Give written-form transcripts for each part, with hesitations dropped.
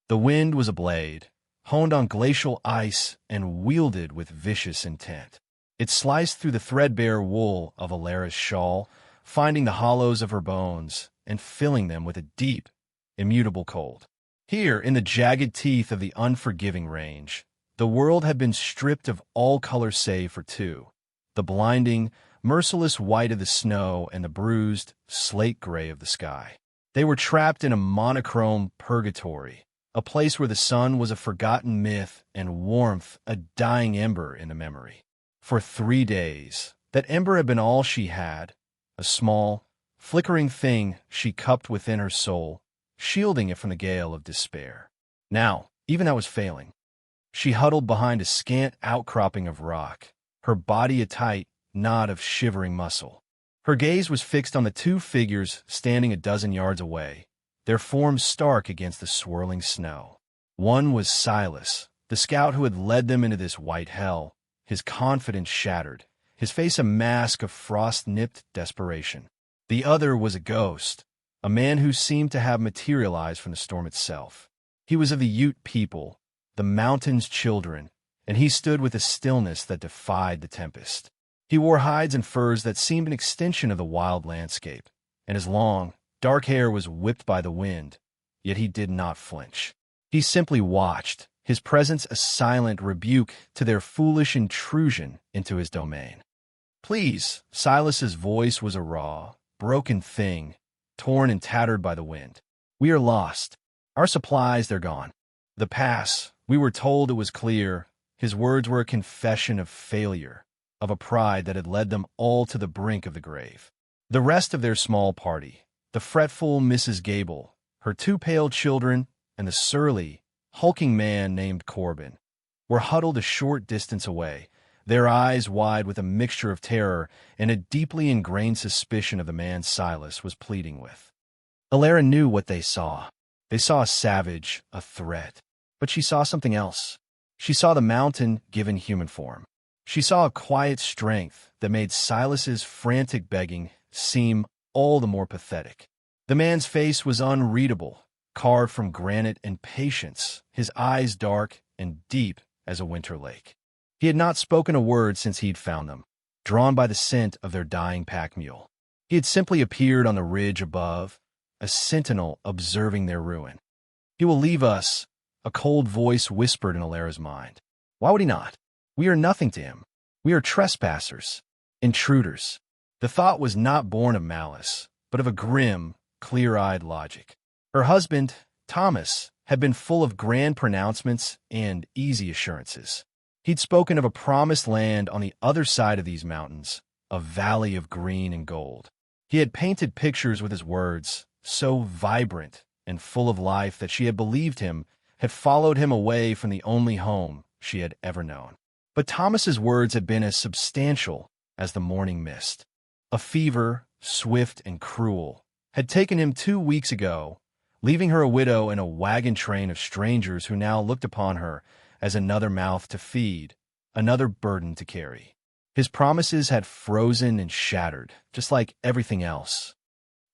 The wind was a blade, honed on glacial ice and wielded with vicious intent. It sliced through the threadbare wool of Alara's shawl, finding the hollows of her bones and filling them with a deep, immutable cold. Here, in the jagged teeth of the unforgiving range, the world had been stripped of all color save for two: the blinding, merciless white of the snow and the bruised, slate gray of the sky. They were trapped in a monochrome purgatory, a place where the sun was a forgotten myth and warmth a dying ember in the memory. For 3 days, that ember had been all she had, a small, flickering thing she cupped within her soul, shielding it from the gale of despair. Now, even that was failing. She huddled behind a scant outcropping of rock, her body a tight knot of shivering muscle. Her gaze was fixed on the two figures standing a dozen yards away, their forms stark against the swirling snow. One was Silas, the scout who had led them into this white hell, his confidence shattered, his face a mask of frost-nipped desperation. The other was a ghost, a man who seemed to have materialized from the storm itself. He was of the Ute people, the mountain's children, and he stood with a stillness that defied the tempest. He wore hides and furs that seemed an extension of the wild landscape, and his long, dark hair was whipped by the wind, yet he did not flinch. He simply watched, his presence a silent rebuke to their foolish intrusion into his domain. "Please," Silas's voice was a raw, broken thing, torn and tattered by the wind. "We are lost. Our supplies, they're gone. The pass, we were told it was clear." His words were a confession of failure, of a pride that had led them all to the brink of the grave. The rest of their small party, the fretful Mrs. Gable, her 2 pale children, and the surly, hulking man named Corbin, were huddled a short distance away, their eyes wide with a mixture of terror and a deeply ingrained suspicion of the man Silas was pleading with. Alara knew what they saw. They saw a savage, a threat. But she saw something else. She saw the mountain given human form. She saw a quiet strength that made Silas's frantic begging seem all the more pathetic. The man's face was unreadable, carved from granite and patience, his eyes dark and deep as a winter lake. He had not spoken a word since he'd found them, drawn by the scent of their dying pack mule. He had simply appeared on the ridge above, a sentinel observing their ruin. "He will leave us," a cold voice whispered in Alara's mind. "Why would he not? We are nothing to him. We are trespassers, intruders." The thought was not born of malice, but of a grim, clear-eyed logic. Her husband, Thomas, had been full of grand pronouncements and easy assurances. He'd spoken of a promised land on the other side of these mountains, a valley of green and gold. He had painted pictures with his words, so vibrant and full of life that she had believed him, had followed him away from the only home she had ever known. But Thomas's words had been as substantial as the morning mist. A fever, swift and cruel, had taken him 2 weeks ago, leaving her a widow in a wagon train of strangers who now looked upon her as another mouth to feed, another burden to carry. His promises had frozen and shattered, just like everything else.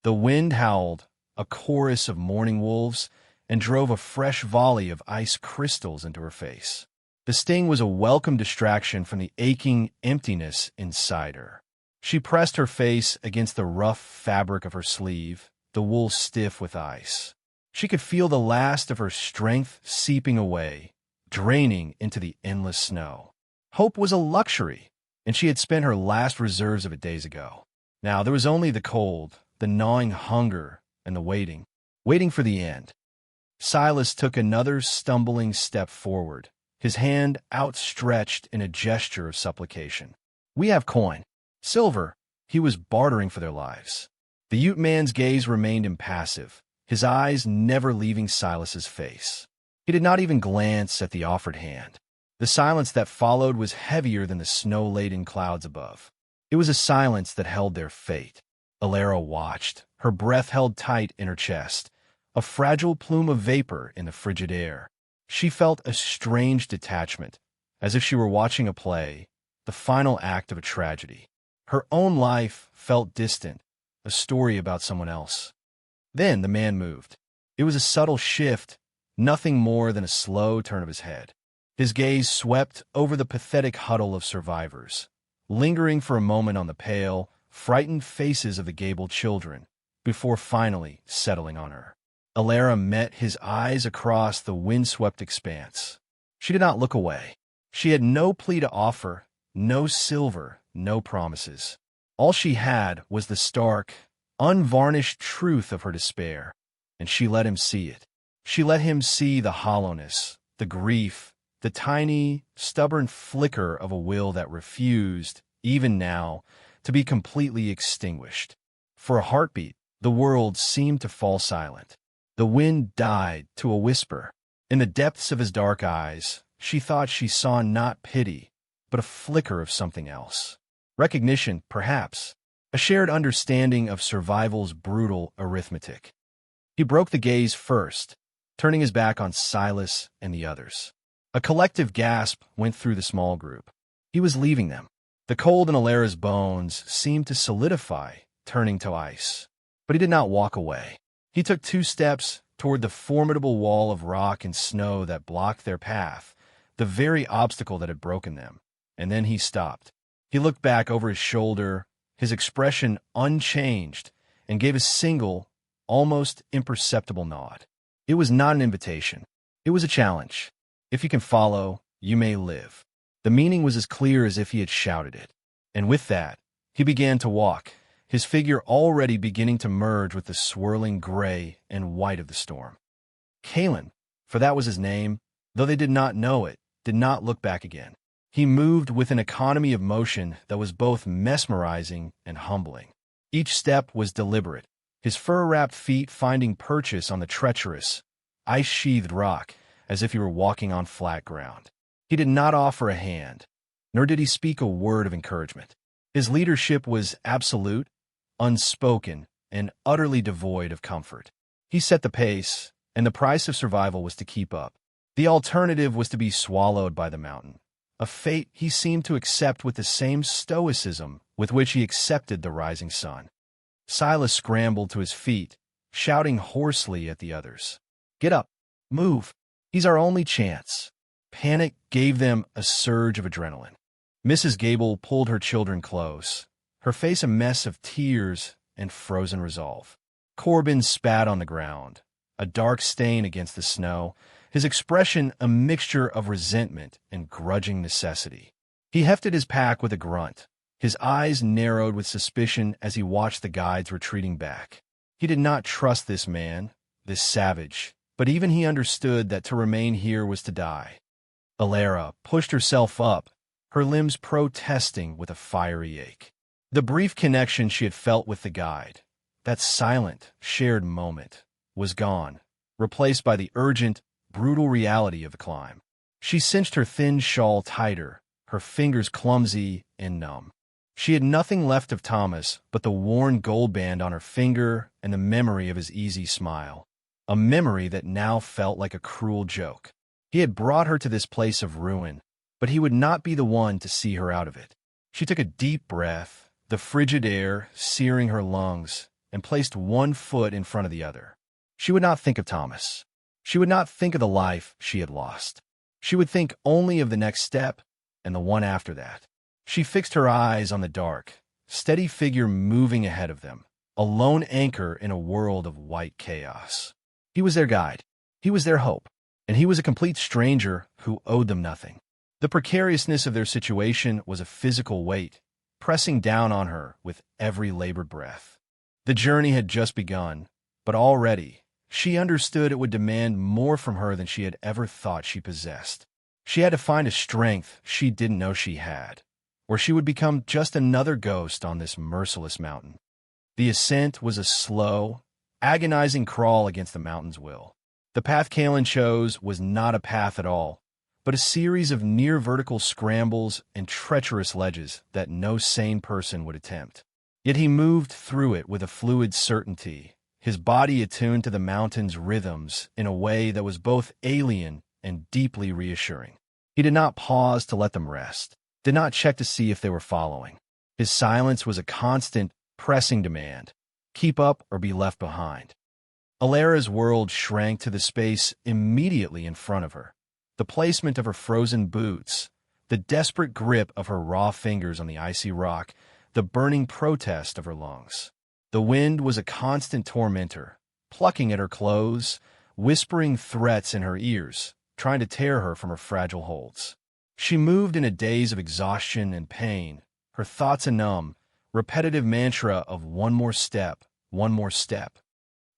The wind howled, a chorus of mourning wolves, and drove a fresh volley of ice crystals into her face. The sting was a welcome distraction from the aching emptiness inside her. She pressed her face against the rough fabric of her sleeve, the wool stiff with ice. She could feel the last of her strength seeping away, draining into the endless snow. Hope was a luxury, and she had spent her last reserves of it days ago. Now there was only the cold, the gnawing hunger, and the waiting for the end. Silas took another stumbling step forward, his hand outstretched in a gesture of supplication. "We have coin. Silver." He was bartering for their lives. The Ute man's gaze remained impassive, his eyes never leaving Silas's face. He did not even glance at the offered hand. The silence that followed was heavier than the snow-laden clouds above. It was a silence that held their fate. Alara watched, her breath held tight in her chest, a fragile plume of vapor in the frigid air. She felt a strange detachment, as if she were watching a play, the final act of a tragedy. Her own life felt distant, a story about someone else. Then the man moved. It was a subtle shift, nothing more than a slow turn of his head. His gaze swept over the pathetic huddle of survivors, lingering for a moment on the pale, frightened faces of the Gable children, before finally settling on her. Alara met his eyes across the windswept expanse. She did not look away. She had no plea to offer, no silver, no promises. All she had was the stark, unvarnished truth of her despair, and she let him see it. She let him see the hollowness, the grief, the tiny, stubborn flicker of a will that refused, even now, to be completely extinguished. For a heartbeat, the world seemed to fall silent. The wind died to a whisper. In the depths of his dark eyes, she thought she saw not pity, but a flicker of something else. Recognition, perhaps, a shared understanding of survival's brutal arithmetic. He broke the gaze first, turning his back on Silas and the others. A collective gasp went through the small group. He was leaving them. The cold in Alara's bones seemed to solidify, turning to ice. But he did not walk away. He took 2 steps toward the formidable wall of rock and snow that blocked their path, the very obstacle that had broken them. And then he stopped. He looked back over his shoulder, his expression unchanged, and gave a single, almost imperceptible nod. It was not an invitation. It was a challenge. If you can follow, you may live. The meaning was as clear as if he had shouted it. And with that, he began to walk, his figure already beginning to merge with the swirling gray and white of the storm. Kalen, for that was his name, though they did not know it, did not look back again. He moved with an economy of motion that was both mesmerizing and humbling. Each step was deliberate, his fur-wrapped feet finding purchase on the treacherous, ice-sheathed rock as if he were walking on flat ground. He did not offer a hand, nor did he speak a word of encouragement. His leadership was absolute, unspoken, and utterly devoid of comfort. He set the pace, and the price of survival was to keep up. The alternative was to be swallowed by the mountain, a fate he seemed to accept with the same stoicism with which he accepted the rising sun. Silas scrambled to his feet, shouting hoarsely at the others. "Get up! Move! He's our only chance!" Panic gave them a surge of adrenaline. Mrs. Gable pulled her children close, her face a mess of tears and frozen resolve. Corbin spat on the ground, a dark stain against the snow, his expression a mixture of resentment and grudging necessity. He hefted his pack with a grunt, his eyes narrowed with suspicion as he watched the guides retreating back. He did not trust this man, this savage, but even he understood that to remain here was to die. Alara pushed herself up, her limbs protesting with a fiery ache. The brief connection she had felt with the guide, that silent, shared moment, was gone, replaced by the urgent, brutal reality of the climb. She cinched her thin shawl tighter, her fingers clumsy and numb. She had nothing left of Thomas but the worn gold band on her finger and the memory of his easy smile, a memory that now felt like a cruel joke. He had brought her to this place of ruin, but he would not be the one to see her out of it. She took a deep breath, the frigid air searing her lungs, and placed one foot in front of the other. She would not think of Thomas. She would not think of the life she had lost. She would think only of the next step and the one after that. She fixed her eyes on the dark, steady figure moving ahead of them, a lone anchor in a world of white chaos. He was their guide. He was their hope. And he was a complete stranger who owed them nothing. The precariousness of their situation was a physical weight, pressing down on her with every labored breath. The journey had just begun, but already she understood it would demand more from her than she had ever thought she possessed. She had to find a strength she didn't know she had, or she would become just another ghost on this merciless mountain. The ascent was a slow, agonizing crawl against the mountain's will. The path Kalen chose was not a path at all, but a series of near-vertical scrambles and treacherous ledges that no sane person would attempt. Yet he moved through it with a fluid certainty, his body attuned to the mountain's rhythms in a way that was both alien and deeply reassuring. He did not pause to let them rest, did not check to see if they were following. His silence was a constant, pressing demand. Keep up or be left behind. Alara's world shrank to the space immediately in front of her. The placement of her frozen boots, the desperate grip of her raw fingers on the icy rock, the burning protest of her lungs. The wind was a constant tormentor, plucking at her clothes, whispering threats in her ears, trying to tear her from her fragile holds. She moved in a daze of exhaustion and pain, her thoughts a numb, repetitive mantra of one more step, one more step.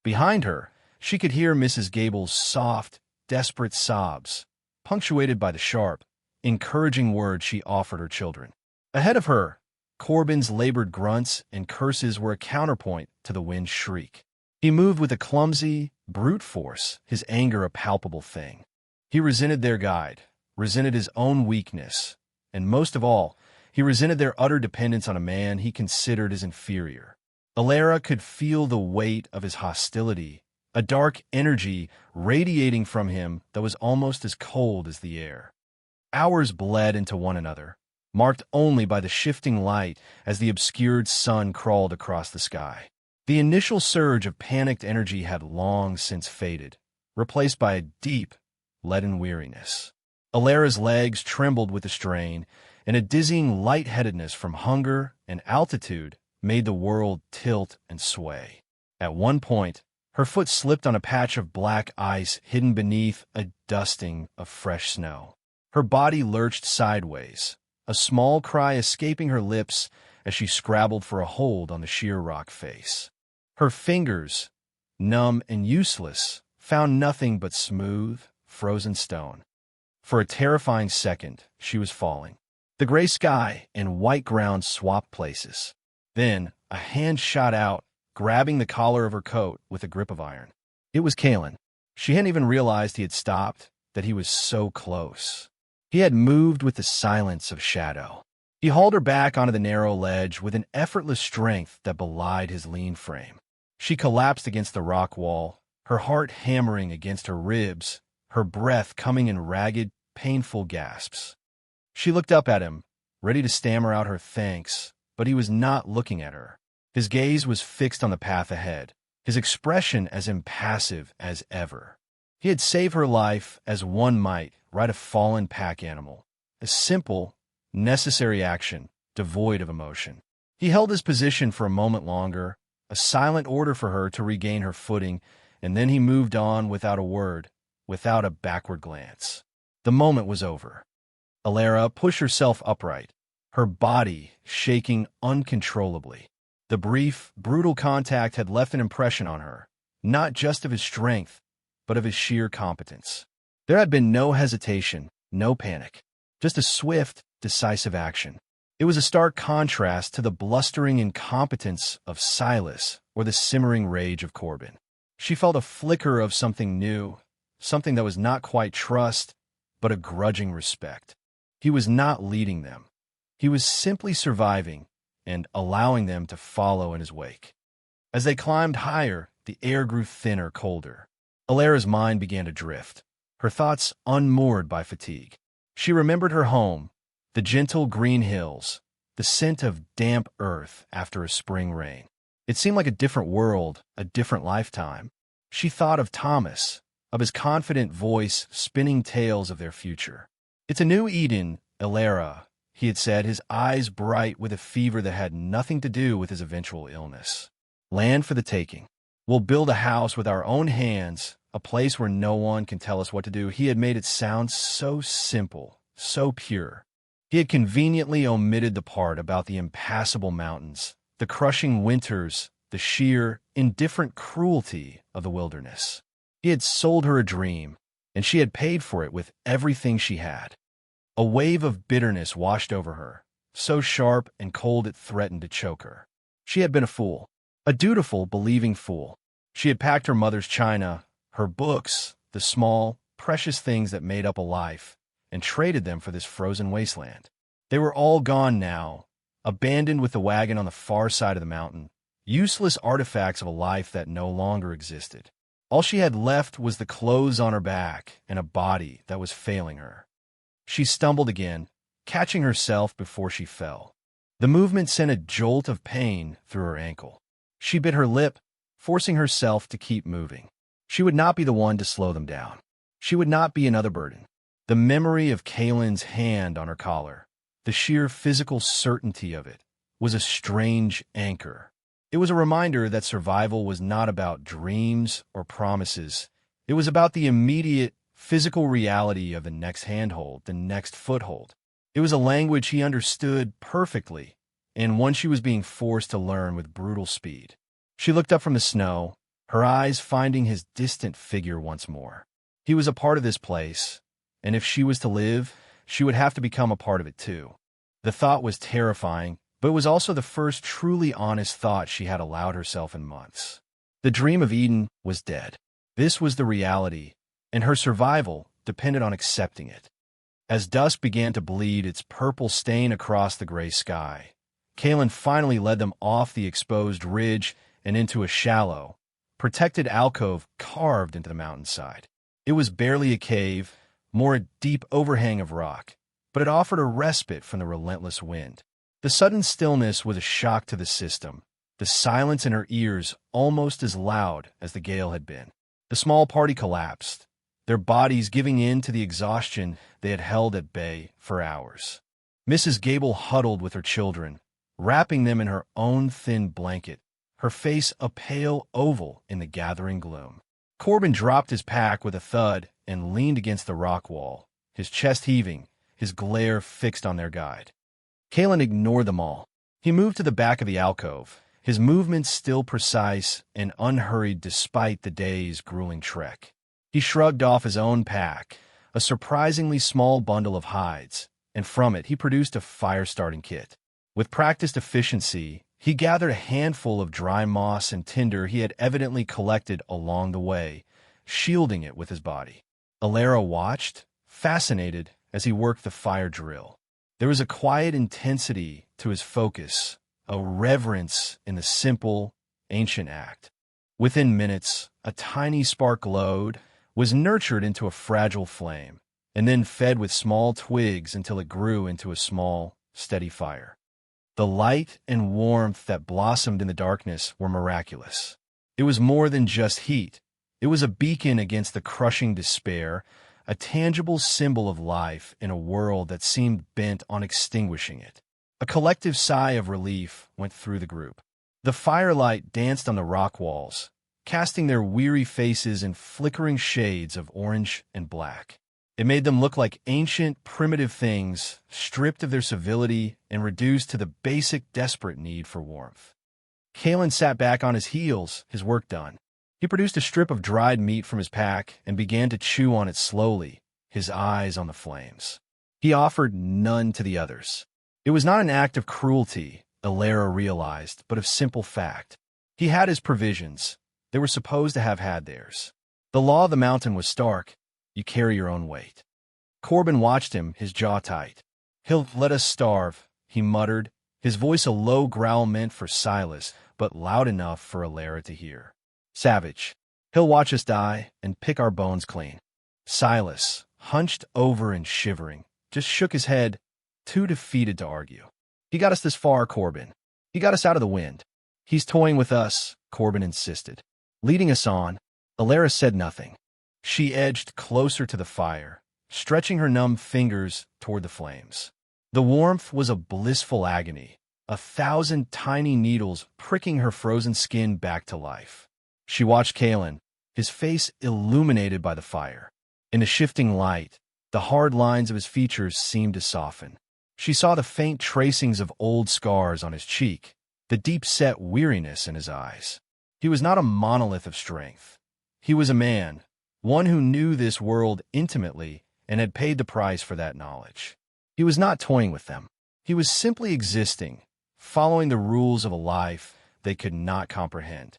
Behind her, she could hear Mrs. Gable's soft, desperate sobs, punctuated by the sharp, encouraging words she offered her children. Ahead of her, Corbin's labored grunts and curses were a counterpoint to the wind's shriek. He moved with a clumsy, brute force, his anger a palpable thing. He resented their guide, resented his own weakness, and most of all, he resented their utter dependence on a man he considered as inferior. Alara could feel the weight of his hostility, a dark energy radiating from him that was almost as cold as the air. Hours bled into one another, marked only by the shifting light as the obscured sun crawled across the sky. The initial surge of panicked energy had long since faded, replaced by a deep, leaden weariness. Alara's legs trembled with the strain, and a dizzying lightheadedness from hunger and altitude made the world tilt and sway. At one point, her foot slipped on a patch of black ice hidden beneath a dusting of fresh snow. Her body lurched sideways, a small cry escaping her lips as she scrabbled for a hold on the sheer rock face. Her fingers, numb and useless, found nothing but smooth, frozen stone. For a terrifying second, she was falling. The gray sky and white ground swapped places. Then, a hand shot out, grabbing the collar of her coat with a grip of iron. It was Kalen. She hadn't even realized he had stopped, that he was so close. He had moved with the silence of shadow. He hauled her back onto the narrow ledge with an effortless strength that belied his lean frame. She collapsed against the rock wall, her heart hammering against her ribs, her breath coming in ragged, painful gasps. She looked up at him, ready to stammer out her thanks, but he was not looking at her. His gaze was fixed on the path ahead, his expression as impassive as ever. He had saved her life as one might right a fallen pack animal, a simple, necessary action, devoid of emotion. He held his position for a moment longer, a silent order for her to regain her footing, and then he moved on without a word, without a backward glance. The moment was over. Alara pushed herself upright, her body shaking uncontrollably. The brief, brutal contact had left an impression on her, not just of his strength, but of his sheer competence. There had been no hesitation, no panic, just a swift, decisive action. It was a stark contrast to the blustering incompetence of Silas or the simmering rage of Corbin. She felt a flicker of something new, something that was not quite trust, but a grudging respect. He was not leading them. He was simply surviving and allowing them to follow in his wake. As they climbed higher, the air grew thinner, colder. Alara's mind began to drift, her thoughts unmoored by fatigue. She remembered her home, the gentle green hills, the scent of damp earth after a spring rain. It seemed like a different world, a different lifetime. She thought of Thomas, of his confident voice spinning tales of their future. "It's a new Eden, Alara," he had said, his eyes bright with a fever that had nothing to do with his eventual illness. "Land for the taking. We'll build a house with our own hands, a place where no one can tell us what to do." He had made it sound so simple, so pure. He had conveniently omitted the part about the impassable mountains, the crushing winters, the sheer, indifferent cruelty of the wilderness. He had sold her a dream, and she had paid for it with everything she had. A wave of bitterness washed over her, so sharp and cold it threatened to choke her. She had been a fool, a dutiful, believing fool. She had packed her mother's china, her books, the small, precious things that made up a life, and traded them for this frozen wasteland. They were all gone now, abandoned with the wagon on the far side of the mountain, useless artifacts of a life that no longer existed. All she had left was the clothes on her back and a body that was failing her. She stumbled again, catching herself before she fell. The movement sent a jolt of pain through her ankle. She bit her lip, forcing herself to keep moving. She would not be the one to slow them down. She would not be another burden. The memory of Kaylin's hand on her collar, the sheer physical certainty of it, was a strange anchor. It was a reminder that survival was not about dreams or promises. It was about the immediate, physical reality of the next handhold, the next foothold. It was a language he understood perfectly, and one she was being forced to learn with brutal speed. She looked up from the snow, her eyes finding his distant figure once more. He was a part of this place, and if she was to live, she would have to become a part of it too. The thought was terrifying, but it was also the first truly honest thought she had allowed herself in months. The dream of Eden was dead. This was the reality, and her survival depended on accepting it. As dusk began to bleed its purple stain across the gray sky, Kaylin finally led them off the exposed ridge and into a shallow, protected alcove carved into the mountainside. It was barely a cave, more a deep overhang of rock, but it offered a respite from the relentless wind. The sudden stillness was a shock to the system, the silence in her ears almost as loud as the gale had been. The small party collapsed, their bodies giving in to the exhaustion they had held at bay for hours. Mrs. Gable huddled with her children, wrapping them in her own thin blanket, her face a pale oval in the gathering gloom. Corbin dropped his pack with a thud and leaned against the rock wall, his chest heaving, his glare fixed on their guide. Kaylin ignored them all. He moved to the back of the alcove, his movements still precise and unhurried despite the day's grueling trek. He shrugged off his own pack, a surprisingly small bundle of hides, and from it he produced a fire-starting kit. With practiced efficiency, he gathered a handful of dry moss and tinder he had evidently collected along the way, shielding it with his body. Alara watched, fascinated, as he worked the fire drill. There was a quiet intensity to his focus, a reverence in the simple, ancient act. Within minutes, a tiny spark glowed, was nurtured into a fragile flame, and then fed with small twigs until it grew into a small, steady fire. The light and warmth that blossomed in the darkness were miraculous. It was more than just heat. It was a beacon against the crushing despair, a tangible symbol of life in a world that seemed bent on extinguishing it. A collective sigh of relief went through the group. The firelight danced on the rock walls, casting their weary faces in flickering shades of orange and black. It made them look like ancient, primitive things, stripped of their civility and reduced to the basic, desperate need for warmth. Kaylin sat back on his heels, his work done. He produced a strip of dried meat from his pack and began to chew on it slowly, his eyes on the flames. He offered none to the others. It was not an act of cruelty, Alara realized, but of simple fact. He had his provisions. They were supposed to have had theirs. The law of the mountain was stark. You carry your own weight. Corbin watched him, his jaw tight. "He'll let us starve," he muttered, his voice a low growl meant for Silas, but loud enough for Alara to hear. "Savage. He'll watch us die and pick our bones clean." Silas, hunched over and shivering, just shook his head, too defeated to argue. "He got us this far, Corbin. He got us out of the wind. He's toying with us," Corbin insisted. Leading us on, Alara said nothing. She edged closer to the fire, stretching her numb fingers toward the flames. The warmth was a blissful agony, 1,000 tiny needles pricking her frozen skin back to life. She watched Kaylin, his face illuminated by the fire. In the shifting light, the hard lines of his features seemed to soften. She saw the faint tracings of old scars on his cheek, the deep-set weariness in his eyes. He was not a monolith of strength. He was a man, one who knew this world intimately and had paid the price for that knowledge. He was not toying with them. He was simply existing, following the rules of a life they could not comprehend.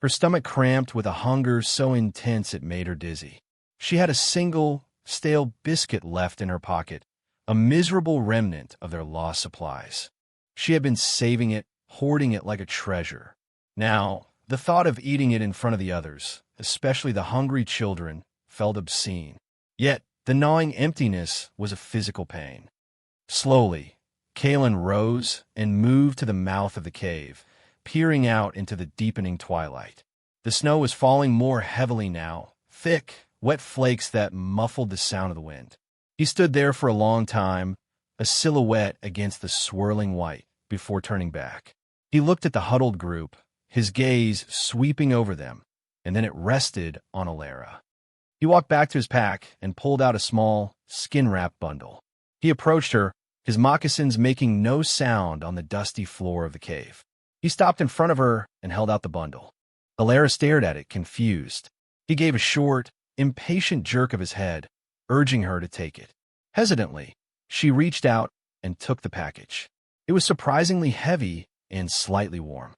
Her stomach cramped with a hunger so intense it made her dizzy. She had a single, stale biscuit left in her pocket, a miserable remnant of their lost supplies. She had been saving it, hoarding it like a treasure. Now, the thought of eating it in front of the others, especially the hungry children, felt obscene. Yet, the gnawing emptiness was a physical pain. Slowly, Kaylin rose and moved to the mouth of the cave, peering out into the deepening twilight. The snow was falling more heavily now, thick, wet flakes that muffled the sound of the wind. He stood there for a long time, a silhouette against the swirling white, before turning back. He looked at the huddled group, his gaze sweeping over them, and then it rested on Alara. He walked back to his pack and pulled out a small, skin-wrapped bundle. He approached her, his moccasins making no sound on the dusty floor of the cave. He stopped in front of her and held out the bundle. Alara stared at it, confused. He gave a short, impatient jerk of his head, urging her to take it. Hesitantly, she reached out and took the package. It was surprisingly heavy and slightly warm.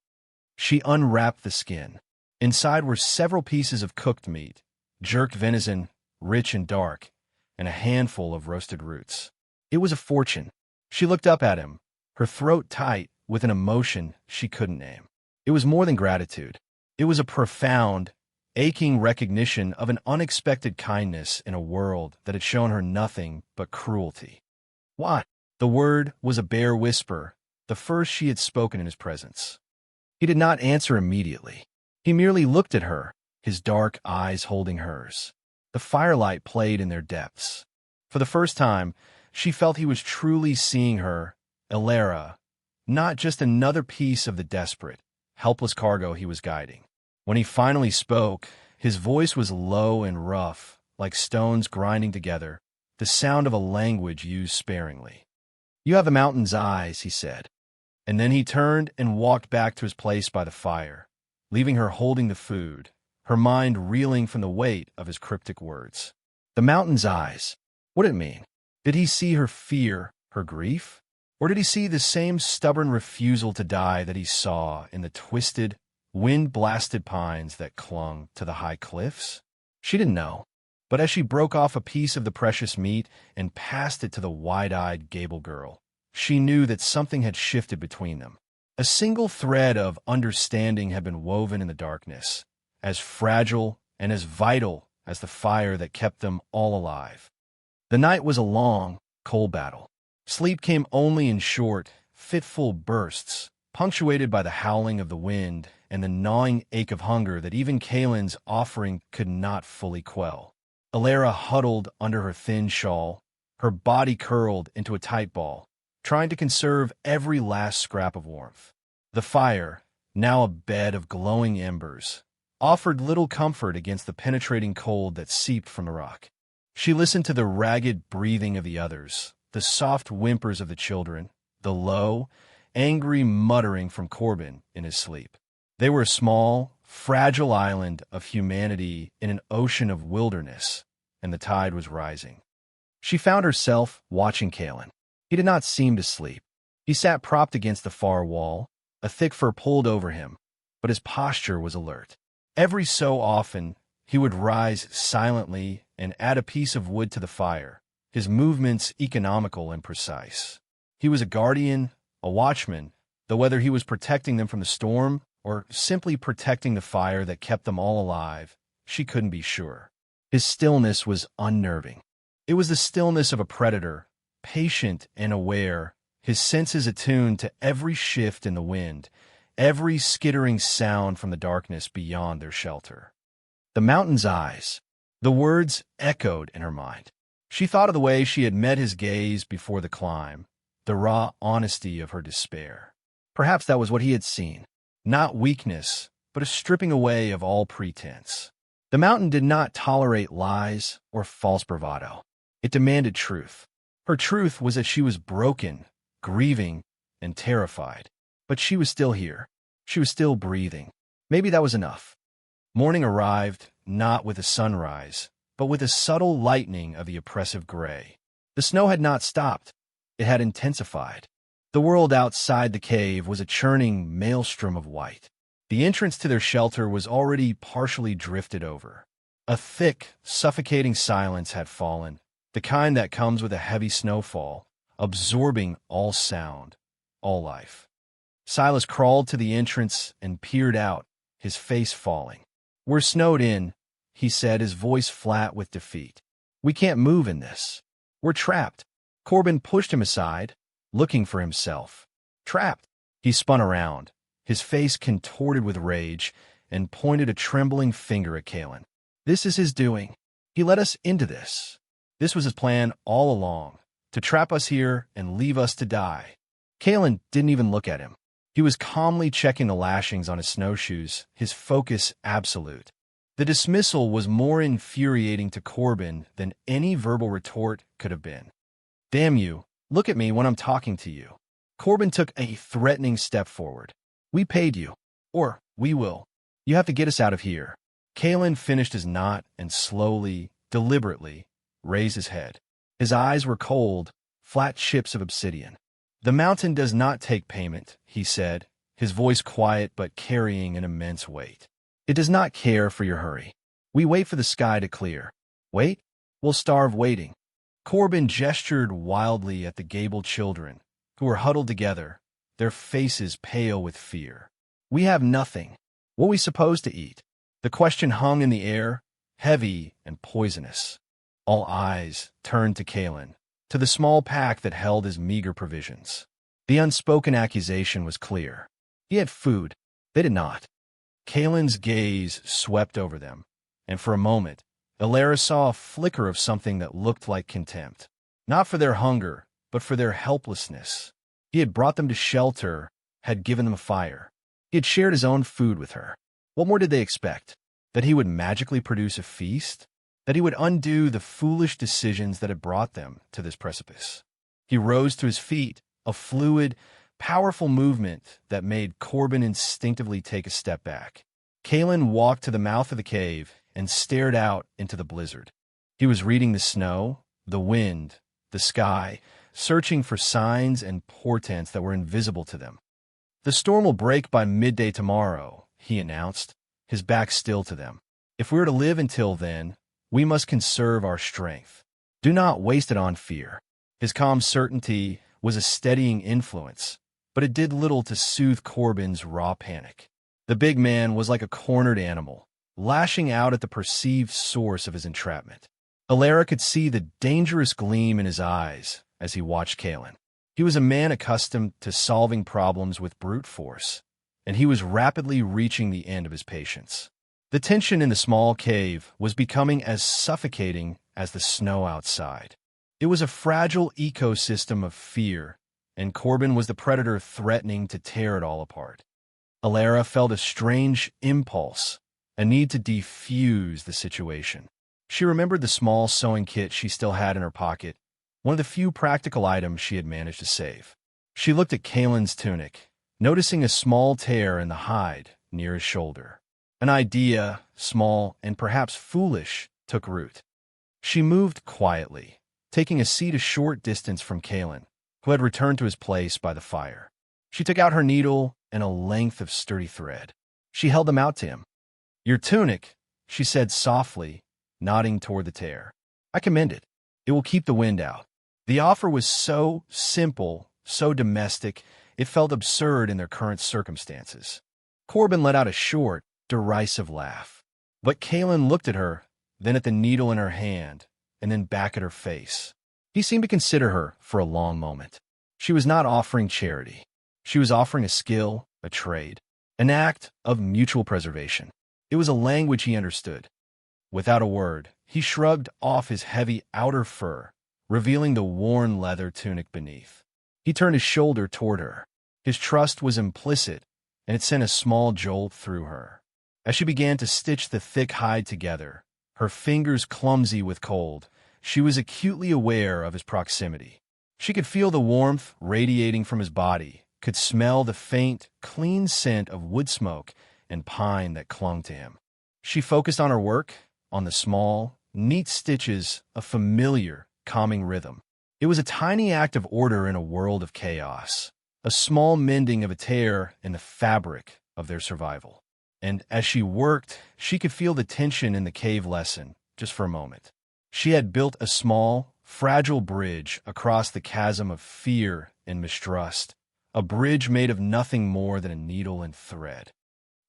She unwrapped the skin. Inside were several pieces of cooked meat, jerked venison, rich and dark, and a handful of roasted roots. It was a fortune. She looked up at him, her throat tight with an emotion she couldn't name. It was more than gratitude. It was a profound, aching recognition of an unexpected kindness in a world that had shown her nothing but cruelty. What? The word was a bare whisper, the first she had spoken in his presence. He did not answer immediately. He merely looked at her, his dark eyes holding hers. The firelight played in their depths. For the first time, she felt he was truly seeing her, Alara, not just another piece of the desperate, helpless cargo he was guiding. When he finally spoke, his voice was low and rough, like stones grinding together, the sound of a language used sparingly. "You have the mountain's eyes," he said. And then he turned and walked back to his place by the fire, leaving her holding the food, her mind reeling from the weight of his cryptic words. The mountain's eyes. What did it mean? Did he see her fear, her grief? Or did he see the same stubborn refusal to die that he saw in the twisted, wind-blasted pines that clung to the high cliffs? She didn't know. But as she broke off a piece of the precious meat and passed it to the wide-eyed Gable girl, she knew that something had shifted between them. A single thread of understanding had been woven in the darkness, as fragile and as vital as the fire that kept them all alive. The night was a long, cold battle. Sleep came only in short, fitful bursts, punctuated by the howling of the wind and the gnawing ache of hunger that even Kalen's offering could not fully quell. Alara huddled under her thin shawl, her body curled into a tight ball, trying to conserve every last scrap of warmth. The fire, now a bed of glowing embers, offered little comfort against the penetrating cold that seeped from the rock. She listened to the ragged breathing of the others, the soft whimpers of the children, the low, angry muttering from Corbin in his sleep. They were a small, fragile island of humanity in an ocean of wilderness, and the tide was rising. She found herself watching Kalen. He did not seem to sleep. He sat propped against the far wall, a thick fur pulled over him, but his posture was alert. Every so often, he would rise silently and add a piece of wood to the fire, his movements economical and precise. He was a guardian, a watchman, though whether he was protecting them from the storm or simply protecting the fire that kept them all alive, she couldn't be sure. His stillness was unnerving. It was the stillness of a predator, patient and aware, his senses attuned to every shift in the wind, every skittering sound from the darkness beyond their shelter. The mountain's eyes. The words echoed in her mind. She thought of the way she had met his gaze before the climb, the raw honesty of her despair. Perhaps that was what he had seen. Not weakness, but a stripping away of all pretense. The mountain did not tolerate lies or false bravado. It demanded truth. Her truth was that she was broken, grieving, and terrified. But she was still here. She was still breathing. Maybe that was enough. Morning arrived, not with a sunrise, but with a subtle lightening of the oppressive gray. The snow had not stopped. It had intensified. The world outside the cave was a churning maelstrom of white. The entrance to their shelter was already partially drifted over. A thick, suffocating silence had fallen, the kind that comes with a heavy snowfall, absorbing all sound, all life. Silas crawled to the entrance and peered out, his face falling. "We're snowed in," he said, his voice flat with defeat. "We can't move in this. We're trapped." Corbin pushed him aside, looking for himself. Trapped. He spun around, his face contorted with rage, and pointed a trembling finger at Kalen. "This is his doing. He let us into this. This was his plan all along, to trap us here and leave us to die." Kalen didn't even look at him. He was calmly checking the lashings on his snowshoes, his focus absolute. The dismissal was more infuriating to Corbin than any verbal retort could have been. "Damn you, look at me when I'm talking to you." Corbin took a threatening step forward. "We paid you. Or we will. You have to get us out of here." Kalen finished his knot and slowly, deliberately, raised his head. His eyes were cold, flat chips of obsidian. "The mountain does not take payment," he said, his voice quiet but carrying an immense weight. "It does not care for your hurry. We wait for the sky to clear. Wait? We'll starve waiting." Corbin gestured wildly at the Gable children, who were huddled together, their faces pale with fear. "We have nothing. What are we supposed to eat?" The question hung in the air, heavy and poisonous. All eyes turned to Kalen, to the small pack that held his meager provisions. The unspoken accusation was clear. He had food. They did not. Kalen's gaze swept over them, and for a moment, Alara saw a flicker of something that looked like contempt. Not for their hunger, but for their helplessness. He had brought them to shelter, had given them a fire. He had shared his own food with her. What more did they expect? That he would magically produce a feast? That he would undo the foolish decisions that had brought them to this precipice? He rose to his feet, a fluid, powerful movement that made Corbin instinctively take a step back. Kalen walked to the mouth of the cave and stared out into the blizzard. He was reading the snow, the wind, the sky, searching for signs and portents that were invisible to them. "The storm will break by midday tomorrow," he announced, his back still to them. "If we are to live until then, we must conserve our strength. Do not waste it on fear." His calm certainty was a steadying influence, but it did little to soothe Corbin's raw panic. The big man was like a cornered animal, lashing out at the perceived source of his entrapment. Alara could see the dangerous gleam in his eyes as he watched Kalen. He was a man accustomed to solving problems with brute force, and he was rapidly reaching the end of his patience. The tension in the small cave was becoming as suffocating as the snow outside. It was a fragile ecosystem of fear, and Corbin was the predator threatening to tear it all apart. Alara felt a strange impulse, a need to defuse the situation. She remembered the small sewing kit she still had in her pocket, one of the few practical items she had managed to save. She looked at Kalen's tunic, noticing a small tear in the hide near his shoulder. An idea, small and perhaps foolish, took root. She moved quietly, taking a seat a short distance from Kalen, who had returned to his place by the fire. She took out her needle and a length of sturdy thread. She held them out to him. "Your tunic," she said softly, nodding toward the tear. "I commend it. It will keep the wind out." The offer was so simple, so domestic, it felt absurd in their current circumstances. Corbin let out a short, derisive laugh. But Kalen looked at her, then at the needle in her hand, and then back at her face. He seemed to consider her for a long moment. She was not offering charity. She was offering a skill, a trade, an act of mutual preservation. It was a language he understood. Without a word, he shrugged off his heavy outer fur, revealing the worn leather tunic beneath. He turned his shoulder toward her. His trust was implicit, and it sent a small jolt through her. As she began to stitch the thick hide together, her fingers clumsy with cold, she was acutely aware of his proximity. She could feel the warmth radiating from his body, could smell the faint, clean scent of wood smoke and pine that clung to him. She focused on her work, on the small, neat stitches, a familiar, calming rhythm. It was a tiny act of order in a world of chaos, a small mending of a tear in the fabric of their survival. And as she worked, she could feel the tension in the cave lessen, just for a moment. She had built a small, fragile bridge across the chasm of fear and mistrust, a bridge made of nothing more than a needle and thread.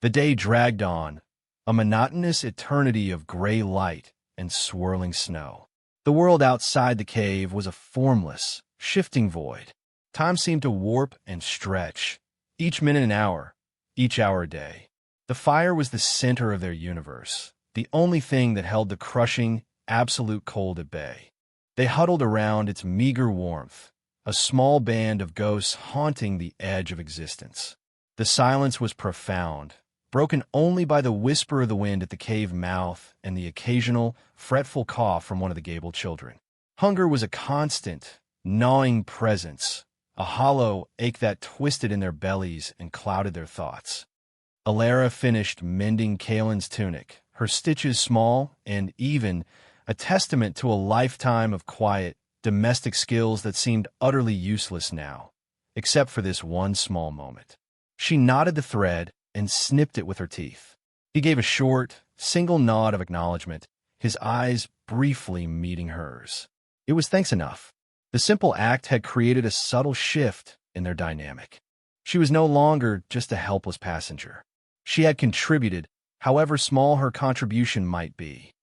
The day dragged on, a monotonous eternity of gray light and swirling snow. The world outside the cave was a formless, shifting void. Time seemed to warp and stretch, each minute an hour, each hour a day. The fire was the center of their universe, the only thing that held the crushing, absolute cold at bay. They huddled around its meager warmth, a small band of ghosts haunting the edge of existence. The silence was profound, broken only by the whisper of the wind at the cave mouth and the occasional, fretful cough from one of the Gable children. Hunger was a constant, gnawing presence, a hollow ache that twisted in their bellies and clouded their thoughts. Alara finished mending Kaelin's tunic, her stitches small and even, a testament to a lifetime of quiet, domestic skills that seemed utterly useless now, except for this one small moment. She knotted the thread and snipped it with her teeth. He gave a short, single nod of acknowledgement, his eyes briefly meeting hers. It was thanks enough. The simple act had created a subtle shift in their dynamic. She was no longer just a helpless passenger. She had contributed, however small her contribution might be.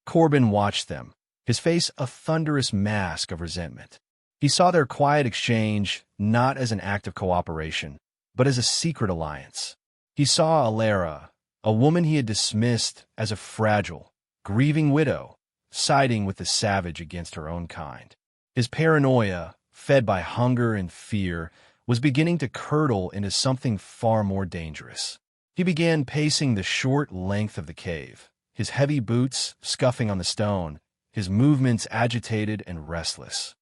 Corbin watched them, his face a thunderous mask of resentment. He saw their quiet exchange not as an act of cooperation, but as a secret alliance. He saw Alara, a woman he had dismissed as a fragile, grieving widow, siding with the savage against her own kind. His paranoia, fed by hunger and fear, was beginning to curdle into something far more dangerous. He began pacing the short length of the cave, his heavy boots scuffing on the stone, his movements agitated and restless.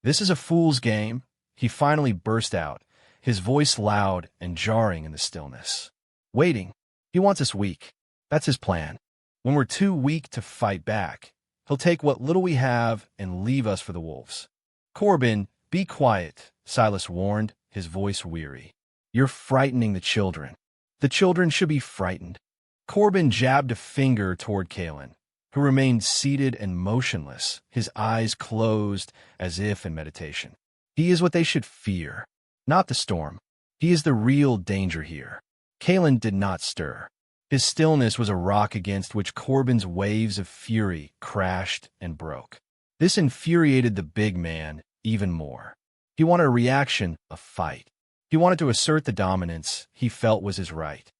"This is a fool's game," he finally burst out, his voice loud and jarring in the stillness. "Waiting. He wants us weak. That's his plan. When we're too weak to fight back, he'll take what little we have and leave us for the wolves." "Corbin, be quiet," Silas warned, his voice weary. "You're frightening the children. The children should be frightened." Corbin jabbed a finger toward Kaelin, who remained seated and motionless, his eyes closed as if in meditation. "He is what they should fear, not the storm. He is the real danger here." Kaelin did not stir. His stillness was a rock against which Corbin's waves of fury crashed and broke. This infuriated the big man even more. He wanted a reaction, a fight. He wanted to assert the dominance he felt was his right.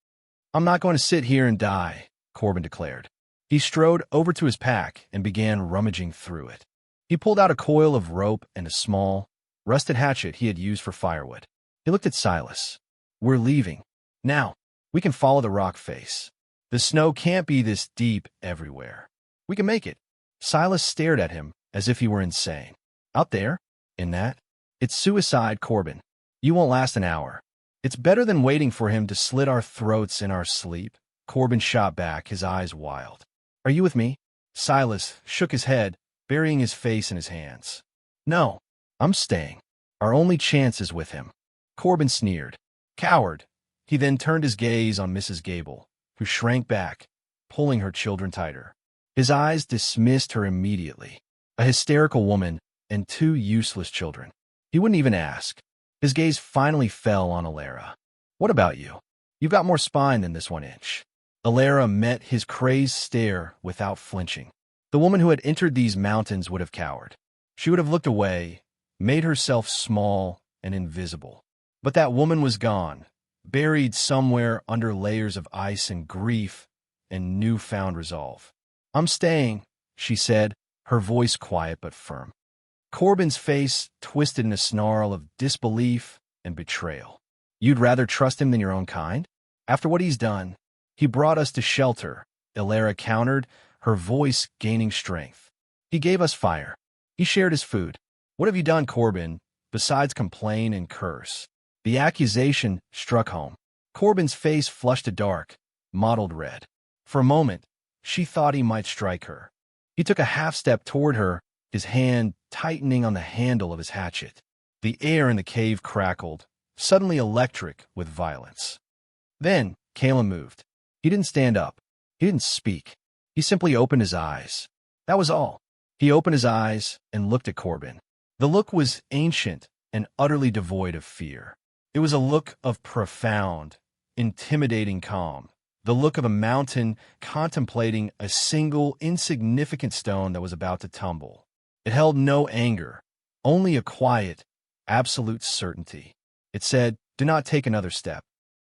"I'm not going to sit here and die," Corbin declared. He strode over to his pack and began rummaging through it. He pulled out a coil of rope and a small, rusted hatchet he had used for firewood. He looked at Silas. "We're leaving. Now, we can follow the rock face. The snow can't be this deep everywhere. We can make it." Silas stared at him as if he were insane. "Out there? In that? It's suicide, Corbin. You won't last an hour. It's better than waiting for him to slit our throats in our sleep." Corbin shot back, his eyes wild. "Are you with me?" Silas shook his head, burying his face in his hands. "No, I'm staying. Our only chance is with him." Corbin sneered. "Coward." He then turned his gaze on Mrs. Gable, who shrank back, pulling her children tighter. His eyes dismissed her immediately. A hysterical woman and two useless children. He wouldn't even ask. His gaze finally fell on Alara. "What about you? You've got more spine than this 1 inch." Alara met his crazed stare without flinching. The woman who had entered these mountains would have cowered. She would have looked away, made herself small and invisible. But that woman was gone, buried somewhere under layers of ice and grief and newfound resolve. "I'm staying," she said, her voice quiet but firm. Corbin's face twisted in a snarl of disbelief and betrayal. "You'd rather trust him than your own kind? After what he's done, he brought us to shelter," Alara countered, her voice gaining strength. "He gave us fire. He shared his food. What have you done, Corbin, besides complain and curse?" The accusation struck home. Corbin's face flushed a dark, mottled red. For a moment, she thought he might strike her. He took a half-step toward her, his hand tightening on the handle of his hatchet. The air in the cave crackled, suddenly electric with violence. Then Kaelin moved. He didn't stand up. He didn't speak. He simply opened his eyes. That was all. He opened his eyes and looked at Corbin. The look was ancient and utterly devoid of fear. It was a look of profound, intimidating calm, the look of a mountain contemplating a single insignificant stone that was about to tumble. It held no anger, only a quiet, absolute certainty. It said, "Do not take another step."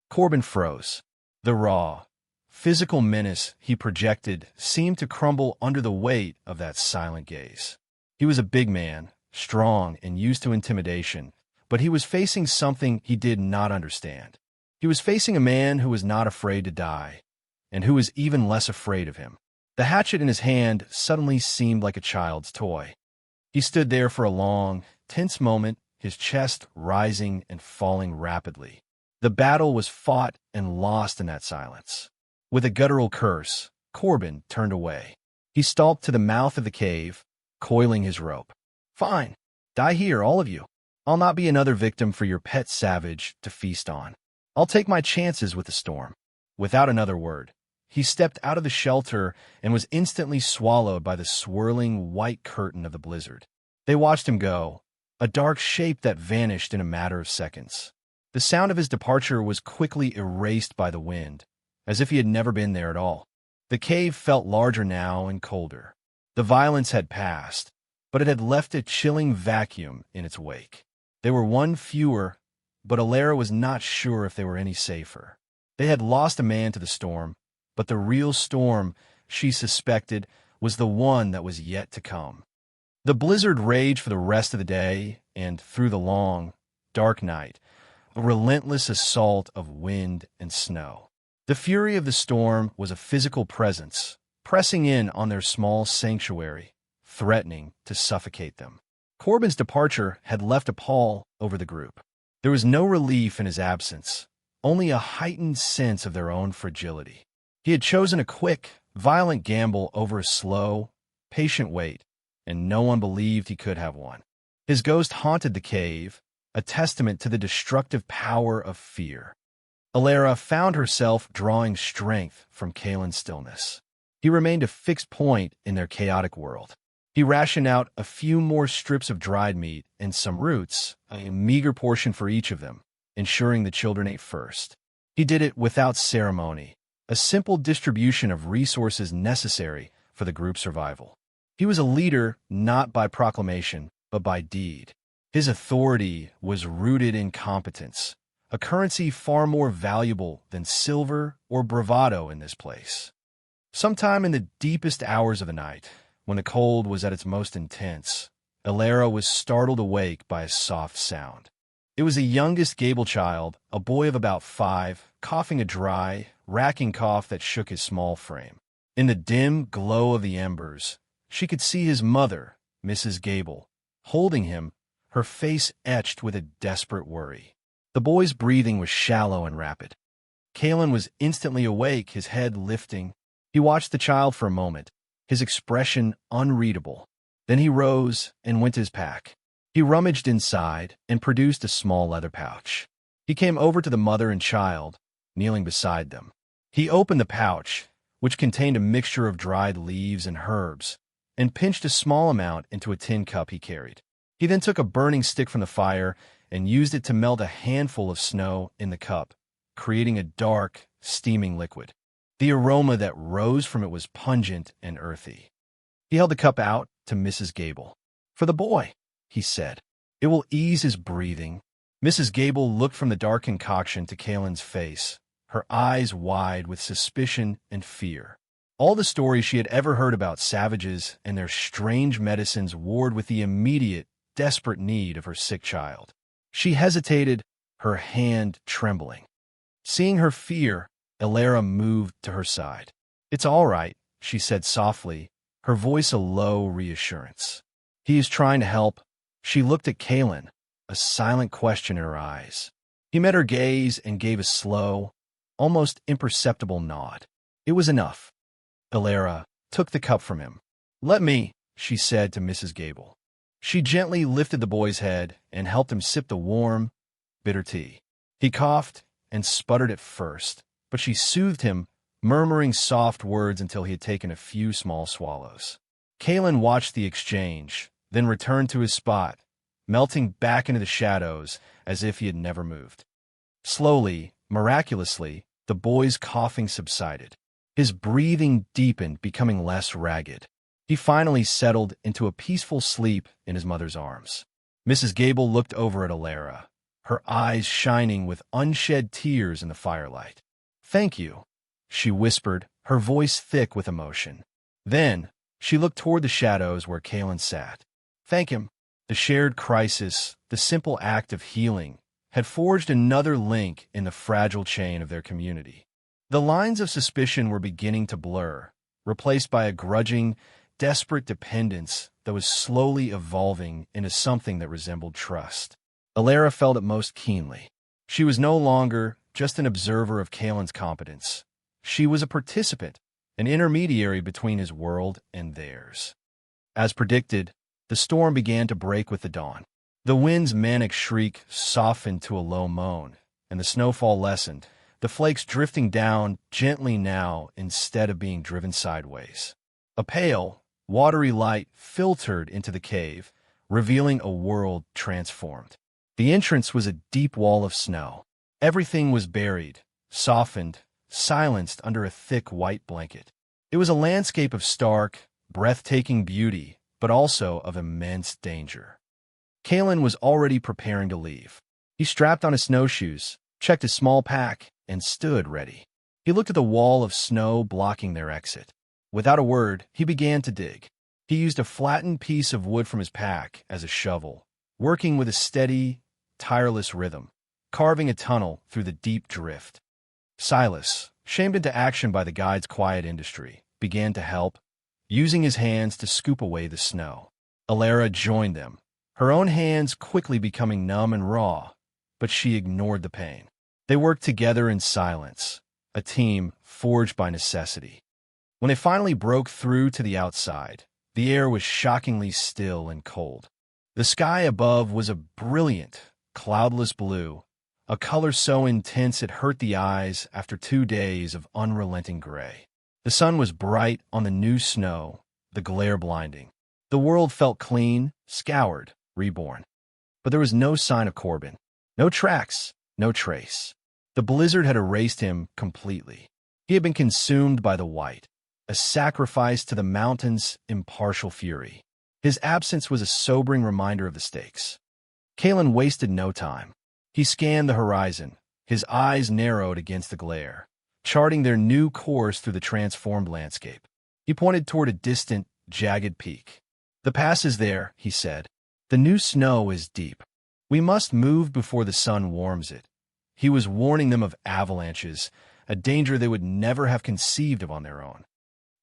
Corbin froze. The raw, physical menace he projected seemed to crumble under the weight of that silent gaze. He was a big man, strong and used to intimidation, but he was facing something he did not understand. He was facing a man who was not afraid to die, and who was even less afraid of him. The hatchet in his hand suddenly seemed like a child's toy. He stood there for a long, tense moment, his chest rising and falling rapidly. The battle was fought and lost in that silence. With a guttural curse, Corbin turned away. He stalked to the mouth of the cave, coiling his rope. "Fine. Die here, all of you. I'll not be another victim for your pet savage to feast on. I'll take my chances with the storm." Without another word, he stepped out of the shelter and was instantly swallowed by the swirling white curtain of the blizzard. They watched him go, a dark shape that vanished in a matter of seconds. The sound of his departure was quickly erased by the wind, as if he had never been there at all. The cave felt larger now and colder. The violence had passed, but it had left a chilling vacuum in its wake. They were one fewer, but Alara was not sure if they were any safer. They had lost a man to the storm, but the real storm, she suspected, was the one that was yet to come. The blizzard raged for the rest of the day, and through the long, dark night, a relentless assault of wind and snow. The fury of the storm was a physical presence, pressing in on their small sanctuary, threatening to suffocate them. Corbin's departure had left a pall over the group. There was no relief in his absence, only a heightened sense of their own fragility. He had chosen a quick, violent gamble over a slow, patient wait, and no one believed he could have won. His ghost haunted the cave, a testament to the destructive power of fear. Alara found herself drawing strength from Kalen's stillness. He remained a fixed point in their chaotic world. He rationed out a few more strips of dried meat and some roots, a meager portion for each of them, ensuring the children ate first. He did it without ceremony, a simple distribution of resources necessary for the group's survival. He was a leader not by proclamation, but by deed. His authority was rooted in competence, a currency far more valuable than silver or bravado in this place. Sometime in the deepest hours of the night, when the cold was at its most intense, Alara was startled awake by a soft sound. It was the youngest Gable child, a boy of about 5, coughing a dry, racking cough that shook his small frame. In the dim glow of the embers, she could see his mother, Mrs. Gable, holding him, her face etched with a desperate worry. The boy's breathing was shallow and rapid. Kalen was instantly awake, his head lifting. He watched the child for a moment, his expression unreadable. Then he rose and went to his pack. He rummaged inside and produced a small leather pouch. He came over to the mother and child, kneeling beside them. He opened the pouch, which contained a mixture of dried leaves and herbs, and pinched a small amount into a tin cup he carried. He then took a burning stick from the fire and used it to melt a handful of snow in the cup, creating a dark, steaming liquid. The aroma that rose from it was pungent and earthy. He held the cup out to Mrs. Gable. "For the boy," he said. "It will ease his breathing." Mrs. Gable looked from the dark concoction to Kalen's face, her eyes wide with suspicion and fear. All the stories she had ever heard about savages and their strange medicines warred with the immediate, desperate need of her sick child. She hesitated, her hand trembling. Seeing her fear, Alara moved to her side. "It's all right," she said softly, her voice a low reassurance. "He is trying to help." She looked at Kalen, a silent question in her eyes. He met her gaze and gave a slow, almost imperceptible nod. It was enough. Alara took the cup from him. "Let me," she said to Mrs. Gable. She gently lifted the boy's head and helped him sip the warm, bitter tea. He coughed and sputtered at first, but she soothed him, murmuring soft words until he had taken a few small swallows. Kalen watched the exchange, then returned to his spot, melting back into the shadows as if he had never moved. Slowly, miraculously, the boy's coughing subsided. His breathing deepened, becoming less ragged. He finally settled into a peaceful sleep in his mother's arms. Mrs. Gable looked over at Alara, her eyes shining with unshed tears in the firelight. "Thank you," she whispered, her voice thick with emotion. Then, she looked toward the shadows where Kalen sat. Thank him. The shared crisis, the simple act of healing, had forged another link in the fragile chain of their community. The lines of suspicion were beginning to blur, replaced by a grudging, desperate dependence that was slowly evolving into something that resembled trust. Alara felt it most keenly. She was no longer just an observer of Kalen's competence. She was a participant, an intermediary between his world and theirs. As predicted, the storm began to break with the dawn. The wind's manic shriek softened to a low moan, and the snowfall lessened, the flakes drifting down gently now instead of being driven sideways. A pale, watery light filtered into the cave, revealing a world transformed. The entrance was a deep wall of snow. Everything was buried, softened, silenced under a thick white blanket. It was a landscape of stark, breathtaking beauty, but also of immense danger. Kalen was already preparing to leave. He strapped on his snowshoes, checked his small pack, and stood ready. He looked at the wall of snow blocking their exit. Without a word, he began to dig. He used a flattened piece of wood from his pack as a shovel, working with a steady, tireless rhythm, carving a tunnel through the deep drift. Silas, shamed into action by the guide's quiet industry, began to help, using his hands to scoop away the snow. Alara joined them, her own hands quickly becoming numb and raw, but she ignored the pain. They worked together in silence, a team forged by necessity. When they finally broke through to the outside, the air was shockingly still and cold. The sky above was a brilliant, cloudless blue, a color so intense it hurt the eyes after 2 days of unrelenting gray. The sun was bright on the new snow, the glare blinding. The world felt clean, scoured, reborn. But there was no sign of Corbin. No tracks, no trace. The blizzard had erased him completely. He had been consumed by the white, a sacrifice to the mountain's impartial fury. His absence was a sobering reminder of the stakes. Kalen wasted no time. He scanned the horizon, his eyes narrowed against the glare, charting their new course through the transformed landscape. He pointed toward a distant, jagged peak. "The pass is there," he said. "The new snow is deep. We must move before the sun warms it." He was warning them of avalanches, a danger they would never have conceived of on their own.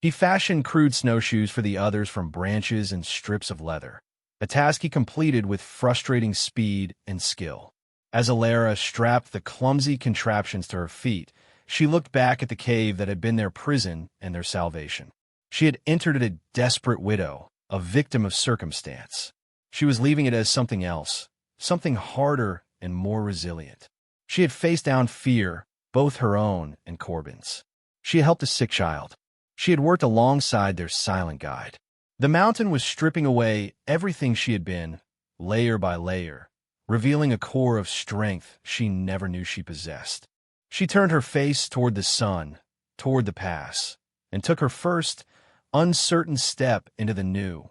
He fashioned crude snowshoes for the others from branches and strips of leather, a task he completed with frustrating speed and skill. As Alara strapped the clumsy contraptions to her feet, she looked back at the cave that had been their prison and their salvation. She had entered it a desperate widow, a victim of circumstance. She was leaving it as something else, something harder and more resilient. She had faced down fear, both her own and Corbin's. She had helped a sick child. She had worked alongside their silent guide. The mountain was stripping away everything she had been, layer by layer, revealing a core of strength she never knew she possessed. She turned her face toward the sun, toward the pass, and took her first, uncertain step into the new,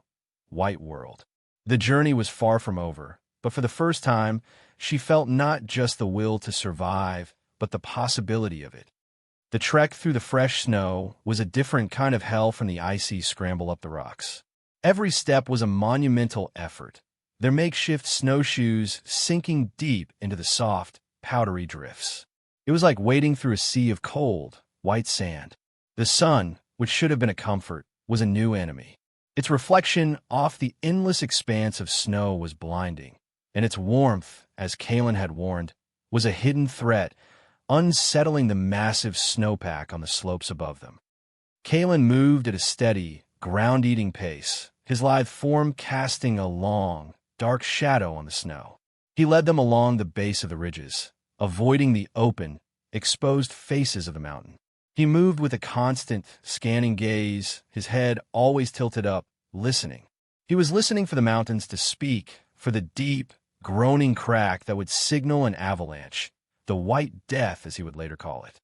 white world. The journey was far from over, but for the first time, she felt not just the will to survive, but the possibility of it. The trek through the fresh snow was a different kind of hell from the icy scramble up the rocks. Every step was a monumental effort, their makeshift snowshoes sinking deep into the soft, powdery drifts. It was like wading through a sea of cold, white sand. The sun, which should have been a comfort, was a new enemy. Its reflection off the endless expanse of snow was blinding, and its warmth, as Kalen had warned, was a hidden threat, unsettling the massive snowpack on the slopes above them. Kalen moved at a steady, ground-eating pace, his lithe form casting a long, dark shadow on the snow. He led them along the base of the ridges, avoiding the open, exposed faces of the mountain. He moved with a constant, scanning gaze, his head always tilted up, listening. He was listening for the mountains to speak, for the deep, groaning crack that would signal an avalanche, the White Death, as he would later call it.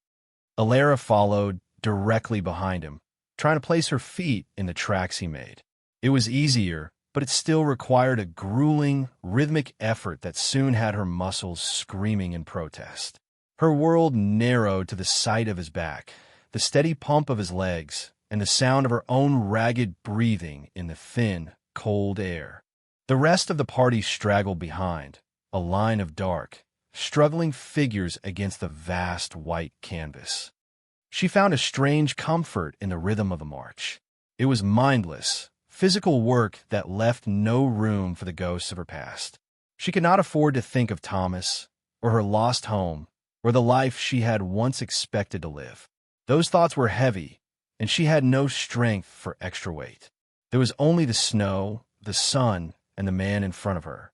Alara followed directly behind him, trying to place her feet in the tracks he made. It was easier, but it still required a grueling, rhythmic effort that soon had her muscles screaming in protest. Her world narrowed to the sight of his back, the steady pump of his legs, and the sound of her own ragged breathing in the thin, cold air. The rest of the party straggled behind, a line of dark, struggling figures against the vast white canvas. She found a strange comfort in the rhythm of the march. It was mindless, physical work that left no room for the ghosts of her past. She could not afford to think of Thomas, or her lost home, or the life she had once expected to live. Those thoughts were heavy, and she had no strength for extra weight. There was only the snow, the sun, and the man in front of her.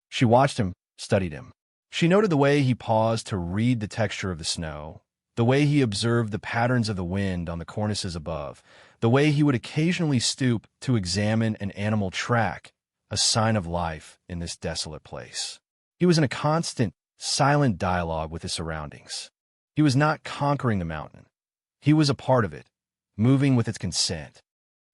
She watched him, studied him. She noted the way he paused to read the texture of the snow, the way he observed the patterns of the wind on the cornices above, the way he would occasionally stoop to examine an animal track, a sign of life in this desolate place. He was in a constant, silent dialogue with his surroundings. He was not conquering the mountain. He was a part of it, moving with its consent.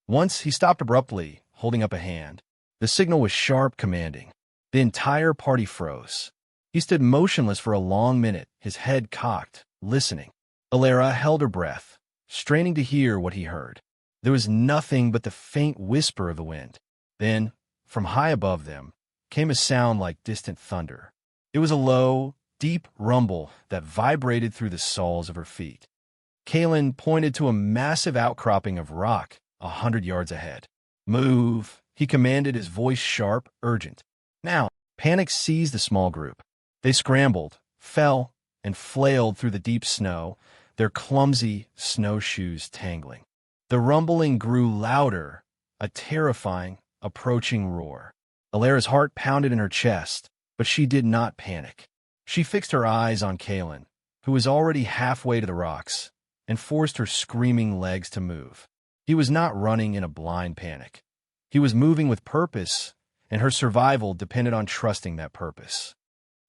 Once he stopped abruptly, holding up a hand. The signal was sharp, commanding. The entire party froze. He stood motionless for a long minute, his head cocked, listening. Alara held her breath, straining to hear what he heard. There was nothing but the faint whisper of the wind. Then, from high above them, came a sound like distant thunder. It was a low, deep rumble that vibrated through the soles of her feet. Kalen pointed to a massive outcropping of rock 100 yards ahead. "Move," he commanded, his voice sharp, urgent. Now, panic seized the small group. They scrambled, fell, and flailed through the deep snow, their clumsy snowshoes tangling. The rumbling grew louder, a terrifying, approaching roar. Alara's heart pounded in her chest, but she did not panic. She fixed her eyes on Kalen, who was already halfway to the rocks, and forced her screaming legs to move. He was not running in a blind panic. He was moving with purpose, and her survival depended on trusting that purpose.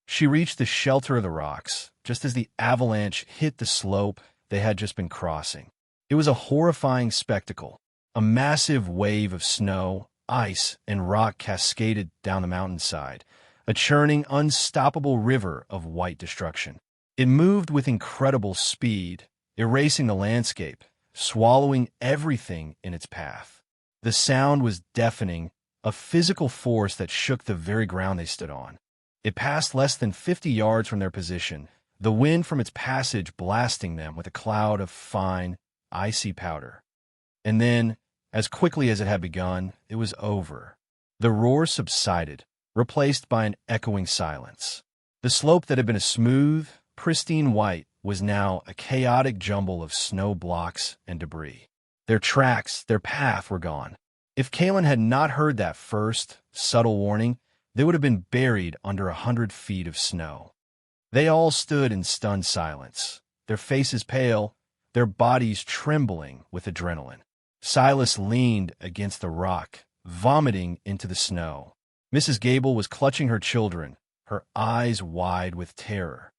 She reached the shelter of the rocks, just as the avalanche hit the slope they had just been crossing. It was a horrifying spectacle. A massive wave of snow, ice, and rock cascaded down the mountainside, a churning, unstoppable river of white destruction. It moved with incredible speed, erasing the landscape, swallowing everything in its path. The sound was deafening, a physical force that shook the very ground they stood on. It passed less than 50 yards from their position, the wind from its passage blasting them with a cloud of fine, icy powder. And then, as quickly as it had begun, it was over. The roar subsided, replaced by an echoing silence. The slope that had been a smooth, pristine white was now a chaotic jumble of snow blocks and debris. Their tracks, their path were gone. If Kalen had not heard that first, subtle warning, they would have been buried under 100 feet of snow. They all stood in stunned silence, their faces pale, their bodies trembling with adrenaline. Silas leaned against the rock, vomiting into the snow. Mrs. Gable was clutching her children, her eyes wide with terror.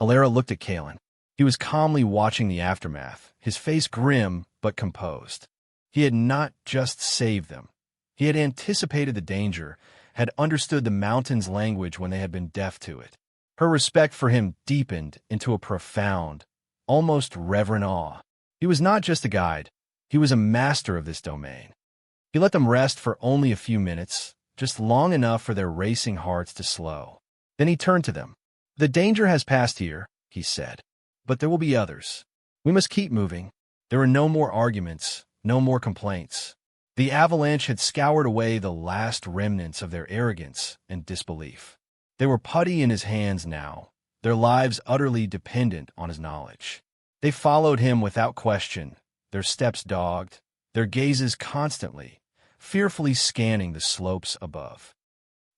Alara looked at Kalen. He was calmly watching the aftermath, his face grim but composed. He had not just saved them. He had anticipated the danger, had understood the mountain's language when they had been deaf to it. Her respect for him deepened into a profound, almost reverent awe. He was not just a guide. He was a master of this domain. He let them rest for only a few minutes, just long enough for their racing hearts to slow. Then he turned to them. "The danger has passed here," he said, "but there will be others. We must keep moving." There were no more arguments, no more complaints. The avalanche had scoured away the last remnants of their arrogance and disbelief. They were putty in his hands now, their lives utterly dependent on his knowledge. They followed him without question, their steps dogged, their gazes constantly, fearfully scanning the slopes above.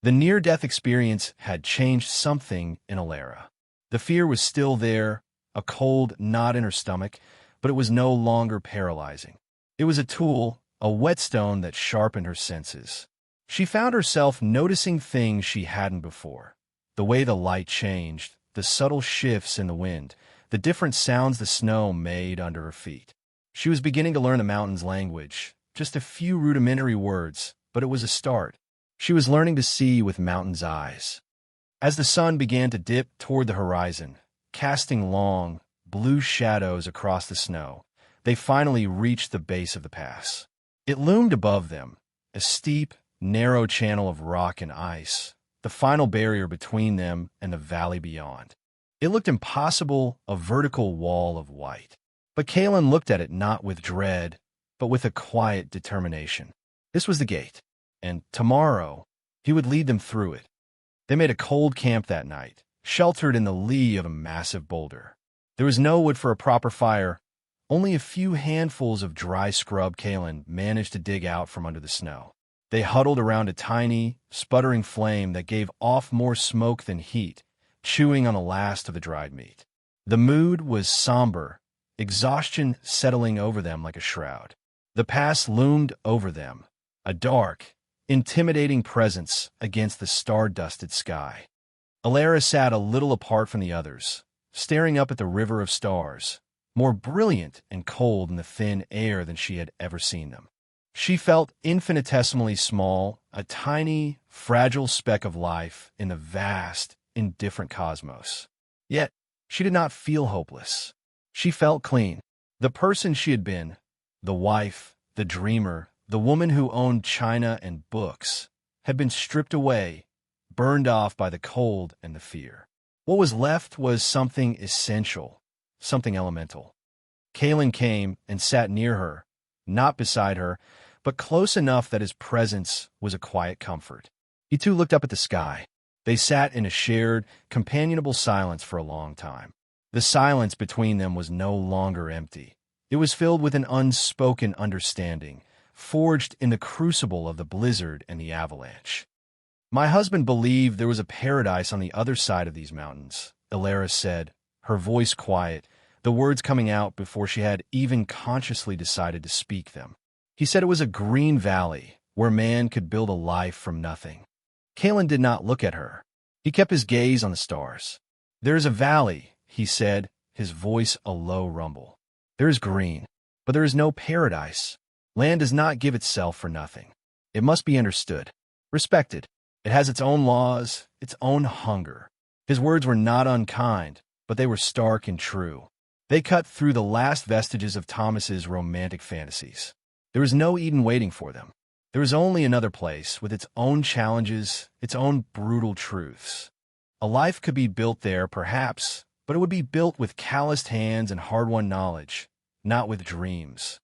The near-death experience had changed something in Alara. The fear was still there, a cold knot in her stomach, but it was no longer paralyzing. It was a tool, a whetstone that sharpened her senses. She found herself noticing things she hadn't before. The way the light changed, the subtle shifts in the wind, the different sounds the snow made under her feet. She was beginning to learn the mountain's language, just a few rudimentary words, but it was a start. She was learning to see with mountain's eyes. As the sun began to dip toward the horizon, casting long, blue shadows across the snow, they finally reached the base of the pass. It loomed above them, a steep, narrow channel of rock and ice, the final barrier between them and the valley beyond. It looked impossible, a vertical wall of white. But Kalen looked at it not with dread, but with a quiet determination. This was the gate, and tomorrow he would lead them through it. They made a cold camp that night, sheltered in the lee of a massive boulder. There was no wood for a proper fire, only a few handfuls of dry scrub Kalen managed to dig out from under the snow. They huddled around a tiny, sputtering flame that gave off more smoke than heat, chewing on the last of the dried meat. The mood was somber, exhaustion settling over them like a shroud. The pass loomed over them, a dark, intimidating presence against the star-dusted sky. Alara sat a little apart from the others, staring up at the river of stars, more brilliant and cold in the thin air than she had ever seen them. She felt infinitesimally small, a tiny, fragile speck of life in the vast, indifferent cosmos. Yet, she did not feel hopeless. She felt clean. The person she had been, the wife, the dreamer, the woman who owned china and books, had been stripped away, burned off by the cold and the fear. What was left was something essential, something elemental. Kalen came and sat near her, not beside her, but close enough that his presence was a quiet comfort. He too looked up at the sky. They sat in a shared, companionable silence for a long time. The silence between them was no longer empty. It was filled with an unspoken understanding, forged in the crucible of the blizzard and the avalanche. My husband believed there was a paradise on the other side of these mountains, Alara said, her voice quiet, the words coming out before she had even consciously decided to speak them. He said it was a green valley where man could build a life from nothing. Kalen did not look at her. He kept his gaze on the stars. There is a valley, he said, his voice a low rumble. There is green, but there is no paradise. Land does not give itself for nothing. It must be understood, respected. It has its own laws, its own hunger. His words were not unkind, but they were stark and true. They cut through the last vestiges of Thomas's romantic fantasies. There was no Eden waiting for them. There was only another place with its own challenges, its own brutal truths. A life could be built there, perhaps, but it would be built with calloused hands and hard-won knowledge, not with dreams.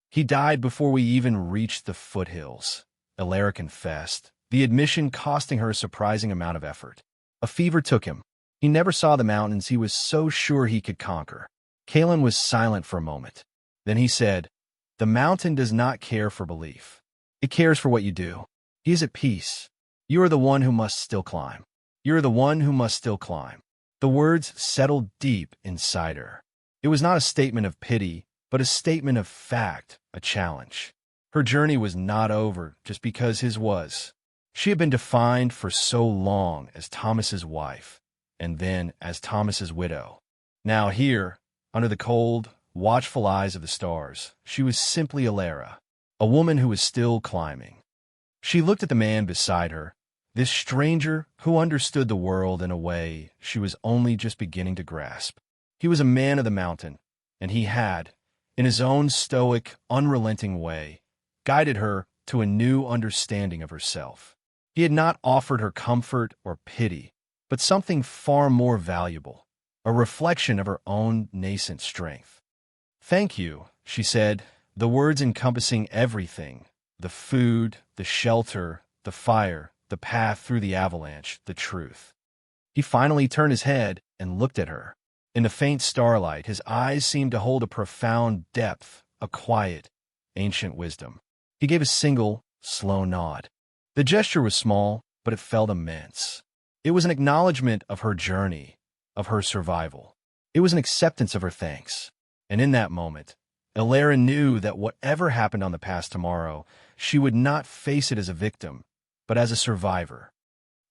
He died before we even reached the foothills, Alara confessed, the admission costing her a surprising amount of effort. A fever took him. He never saw the mountains he was so sure he could conquer. Kalen was silent for a moment. Then he said, "The mountain does not care for belief. It cares for what you do. He is at peace. You are the one who must still climb. You are the one who must still climb." The words settled deep inside her. It was not a statement of pity, but a statement of fact, a challenge. Her journey was not over just because his was. She had been defined for so long as Thomas's wife, and then as Thomas's widow. Now here, under the cold, watchful eyes of the stars, she was simply Alara, a woman who was still climbing. She looked at the man beside her, this stranger who understood the world in a way she was only just beginning to grasp. He was a man of the mountain, and he had, in his own stoic, unrelenting way, guided her to a new understanding of herself. He had not offered her comfort or pity, but something far more valuable, a reflection of her own nascent strength. "Thank you," she said, the words encompassing everything, the food, the shelter, the fire, the path through the avalanche, the truth. He finally turned his head and looked at her. In the faint starlight, his eyes seemed to hold a profound depth, a quiet, ancient wisdom. He gave a single, slow nod. The gesture was small, but it felt immense. It was an acknowledgement of her journey, of her survival. It was an acceptance of her thanks. And in that moment, Alara knew that whatever happened on the past tomorrow, she would not face it as a victim, but as a survivor.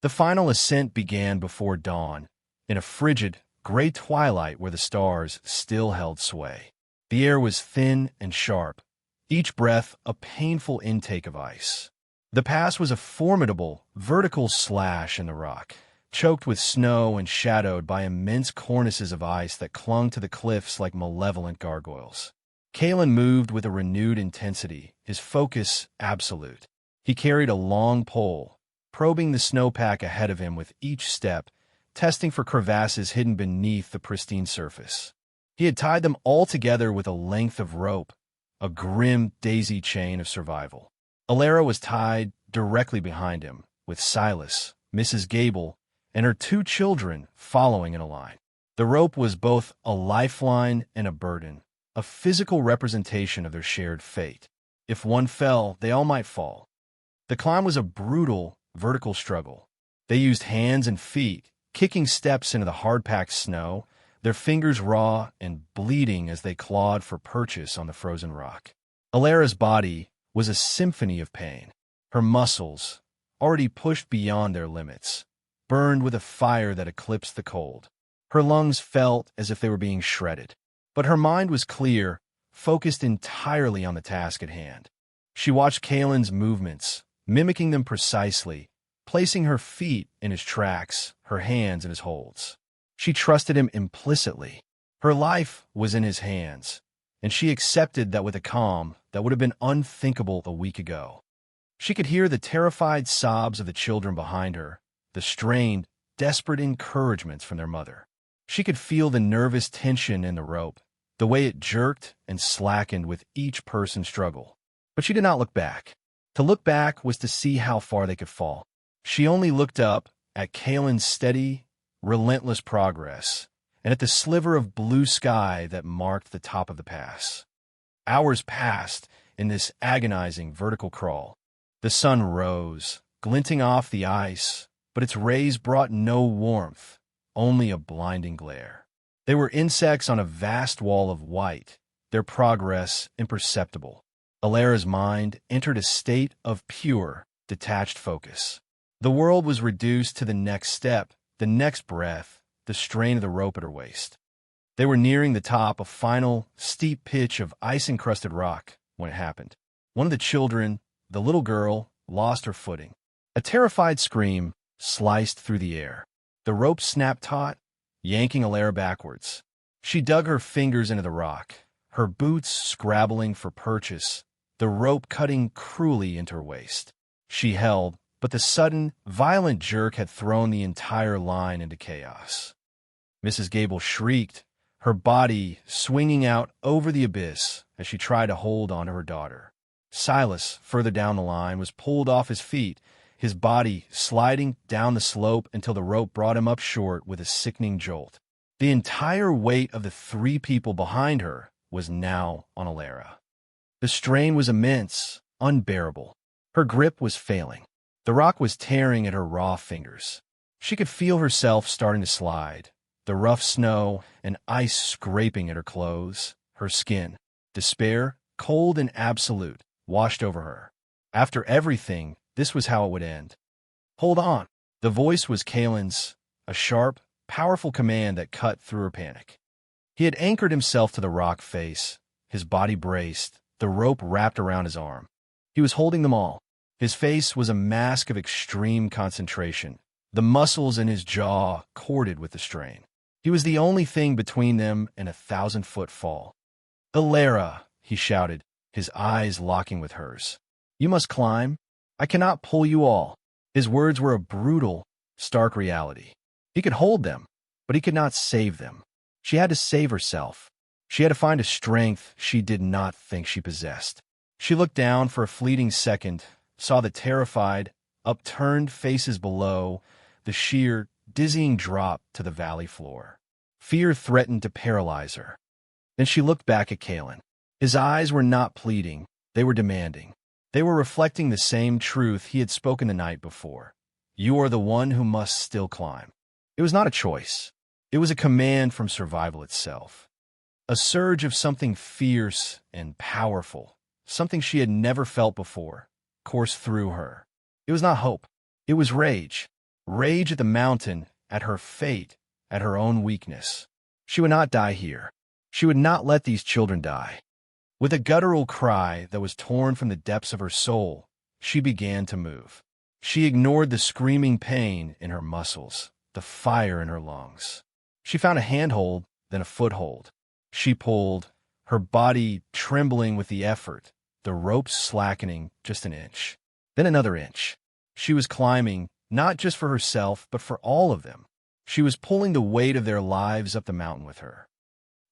The final ascent began before dawn, in a frigid, gray twilight where the stars still held sway. The air was thin and sharp, each breath a painful intake of ice. The pass was a formidable, vertical slash in the rock, choked with snow and shadowed by immense cornices of ice that clung to the cliffs like malevolent gargoyles. Kalen moved with a renewed intensity, his focus absolute. He carried a long pole, probing the snowpack ahead of him with each step, testing for crevasses hidden beneath the pristine surface. He had tied them all together with a length of rope, a grim daisy chain of survival. Alara was tied directly behind him, with Silas, Mrs. Gable, and her 2 children following in a line. The rope was both a lifeline and a burden, a physical representation of their shared fate. If one fell, they all might fall. The climb was a brutal, vertical struggle. They used hands and feet, kicking steps into the hard-packed snow, their fingers raw and bleeding as they clawed for purchase on the frozen rock. Alara's body was a symphony of pain. Her muscles, already pushed beyond their limits, burned with a fire that eclipsed the cold. Her lungs felt as if they were being shredded. But her mind was clear, focused entirely on the task at hand. She watched Kalen's movements, mimicking them precisely, placing her feet in his tracks, her hands in his holds. She trusted him implicitly. Her life was in his hands, and she accepted that with a calm that would have been unthinkable a week ago. She could hear the terrified sobs of the children behind her, the strained, desperate encouragements from their mother. She could feel the nervous tension in the rope, the way it jerked and slackened with each person's struggle. But she did not look back. To look back was to see how far they could fall. She only looked up at Kalen's steady, relentless progress, and at the sliver of blue sky that marked the top of the pass. Hours passed in this agonizing vertical crawl. The sun rose, glinting off the ice, but its rays brought no warmth, only a blinding glare. They were insects on a vast wall of white, their progress imperceptible. Alara's mind entered a state of pure, detached focus. The world was reduced to the next step, the next breath, the strain of the rope at her waist. They were nearing the top, a final, steep pitch of ice-encrusted rock, when it happened. One of the children, the little girl, lost her footing. A terrified scream sliced through the air. The rope snapped taut, yanking Alara backwards. She dug her fingers into the rock, her boots scrabbling for purchase, the rope cutting cruelly into her waist. She held, but the sudden, violent jerk had thrown the entire line into chaos. Mrs. Gable shrieked, her body swinging out over the abyss as she tried to hold onto her daughter. Silas, further down the line, was pulled off his feet, his body sliding down the slope until the rope brought him up short with a sickening jolt. The entire weight of the 3 people behind her was now on Alara. The strain was immense, unbearable. Her grip was failing. The rock was tearing at her raw fingers. She could feel herself starting to slide, the rough snow and ice scraping at her clothes, her skin. Despair, cold and absolute, washed over her. After everything, this was how it would end. Hold on. The voice was Kalen's, a sharp, powerful command that cut through her panic. He had anchored himself to the rock face, his body braced, the rope wrapped around his arm. He was holding them all. His face was a mask of extreme concentration, the muscles in his jaw corded with the strain. He was the only thing between them and a 1,000-foot fall. "Alara," he shouted, his eyes locking with hers. "You must climb. I cannot pull you all." His words were a brutal, stark reality. He could hold them, but he could not save them. She had to save herself. She had to find a strength she did not think she possessed. She looked down for a fleeting second, saw the terrified, upturned faces below, the sheer, dizzying drop to the valley floor. Fear threatened to paralyze her. Then she looked back at Kalen. His eyes were not pleading, they were demanding. They were reflecting the same truth he had spoken the night before. You are the one who must still climb. It was not a choice. It was a command from survival itself. A surge of something fierce and powerful, something she had never felt before, coursed through her. It was not hope. It was rage. Rage at the mountain, at her fate, at her own weakness. She would not die here. She would not let these children die. With a guttural cry that was torn from the depths of her soul, she began to move. She ignored the screaming pain in her muscles, the fire in her lungs. She found a handhold, then a foothold. She pulled, her body trembling with the effort, the ropes slackening just an inch. Then another inch. She was climbing, not just for herself, but for all of them. She was pulling the weight of their lives up the mountain with her.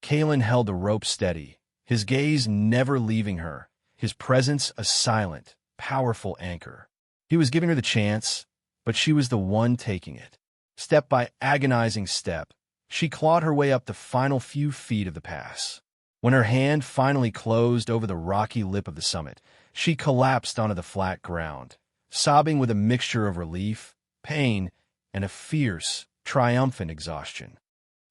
Kalen held the rope steady, his gaze never leaving her, his presence a silent, powerful anchor. He was giving her the chance, but she was the one taking it. Step by agonizing step, she clawed her way up the final few feet of the pass. When her hand finally closed over the rocky lip of the summit, she collapsed onto the flat ground, sobbing with a mixture of relief, pain, and a fierce, triumphant exhaustion.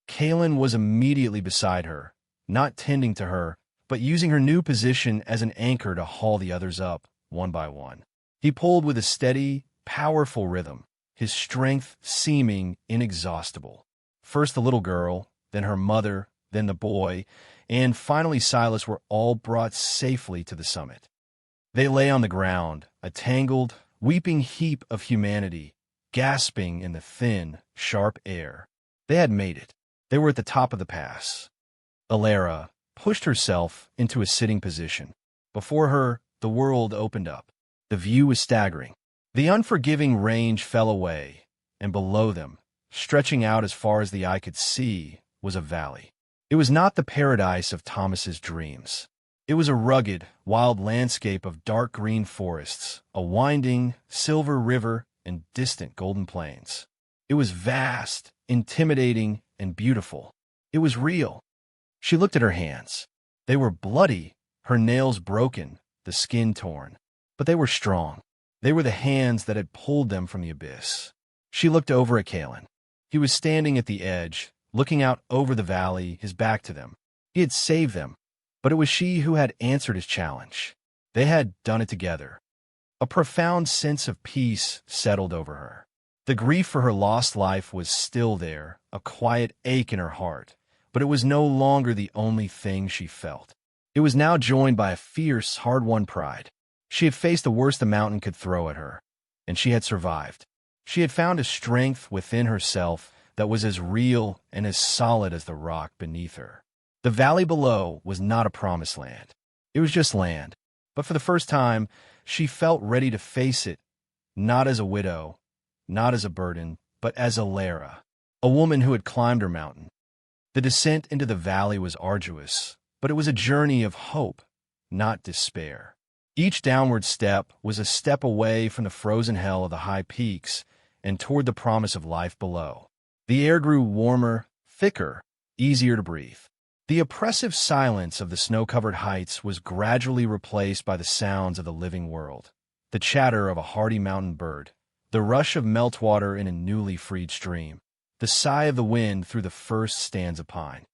Kalen was immediately beside her, not tending to her, but using her new position as an anchor to haul the others up, one by one. He pulled with a steady, powerful rhythm, his strength seeming inexhaustible. First the little girl, then her mother, then the boy, and finally Silas were all brought safely to the summit. They lay on the ground, a tangled, weeping heap of humanity, gasping in the thin, sharp air. They had made it. They were at the top of the pass. Alara pushed herself into a sitting position. Before her, the world opened up. The view was staggering. The unforgiving range fell away, and below them, stretching out as far as the eye could see, was a valley. It was not the paradise of Thomas's dreams. It was a rugged, wild landscape of dark green forests, a winding, silver river, and distant golden plains. It was vast, intimidating, and beautiful. It was real. She looked at her hands. They were bloody, her nails broken, the skin torn. But they were strong. They were the hands that had pulled them from the abyss. She looked over at Kalen. He was standing at the edge, looking out over the valley, his back to them. He had saved them, but it was she who had answered his challenge. They had done it together. A profound sense of peace settled over her. The grief for her lost life was still there, a quiet ache in her heart, but it was no longer the only thing she felt. It was now joined by a fierce, hard-won pride. She had faced the worst the mountain could throw at her, and she had survived. She had found a strength within herself that was as real and as solid as the rock beneath her. The valley below was not a promised land. It was just land. But for the first time, she felt ready to face it, not as a widow, not as a burden, but as Alara, a woman who had climbed her mountain. The descent into the valley was arduous, but it was a journey of hope, not despair. Each downward step was a step away from the frozen hell of the high peaks and toward the promise of life below. The air grew warmer, thicker, easier to breathe. The oppressive silence of the snow-covered heights was gradually replaced by the sounds of the living world, the chatter of a hardy mountain bird, the rush of meltwater in a newly freed stream, the sigh of the wind through the first stands of pine.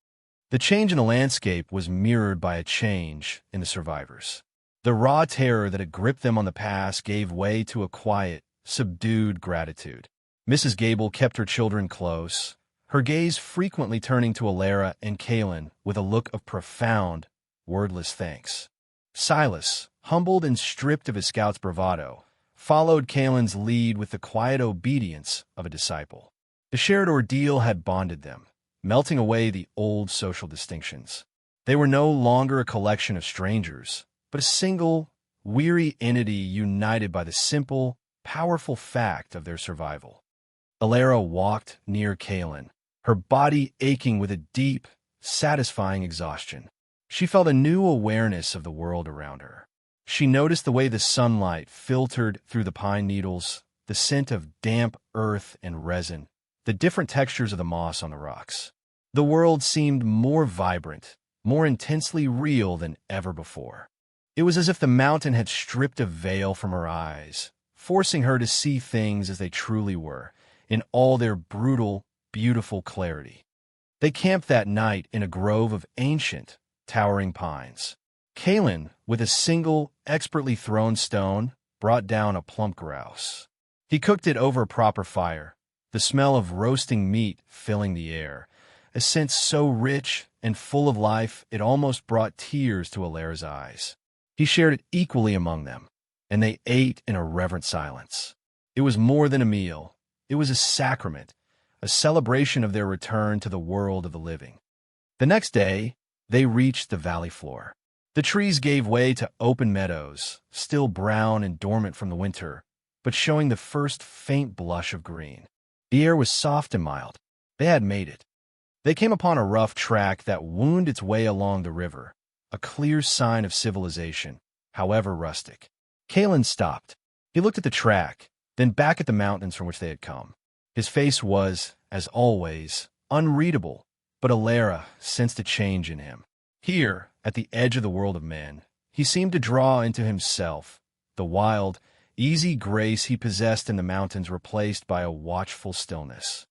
The change in the landscape was mirrored by a change in the survivors. The raw terror that had gripped them on the pass gave way to a quiet, subdued gratitude. Mrs. Gable kept her children close, her gaze frequently turning to Alara and Kalen with a look of profound, wordless thanks. Silas, humbled and stripped of his scout's bravado, followed Kalen's lead with the quiet obedience of a disciple. The shared ordeal had bonded them, melting away the old social distinctions. They were no longer a collection of strangers, but a single, weary entity united by the simple, powerful fact of their survival. Alara walked near Kalen, her body aching with a deep, satisfying exhaustion. She felt a new awareness of the world around her. She noticed the way the sunlight filtered through the pine needles, the scent of damp earth and resin, the different textures of the moss on the rocks. The world seemed more vibrant, more intensely real than ever before. It was as if the mountain had stripped a veil from her eyes, forcing her to see things as they truly were, in all their brutal, beautiful clarity. They camped that night in a grove of ancient, towering pines. Kalen, with a single, expertly thrown stone, brought down a plump grouse. He cooked it over a proper fire, the smell of roasting meat filling the air, a scent so rich and full of life it almost brought tears to Alara's eyes. He shared it equally among them, and they ate in a reverent silence. It was more than a meal. It was a sacrament, a celebration of their return to the world of the living. The next day, they reached the valley floor. The trees gave way to open meadows, still brown and dormant from the winter, but showing the first faint blush of green. The air was soft and mild. They had made it. They came upon a rough track that wound its way along the river, a clear sign of civilization, however rustic. Kalen stopped. He looked at the track, then back at the mountains from which they had come. His face was, as always, unreadable, but Alara sensed a change in him. Here, at the edge of the world of men, he seemed to draw into himself the wild, easy grace he possessed in the mountains replaced by a watchful stillness.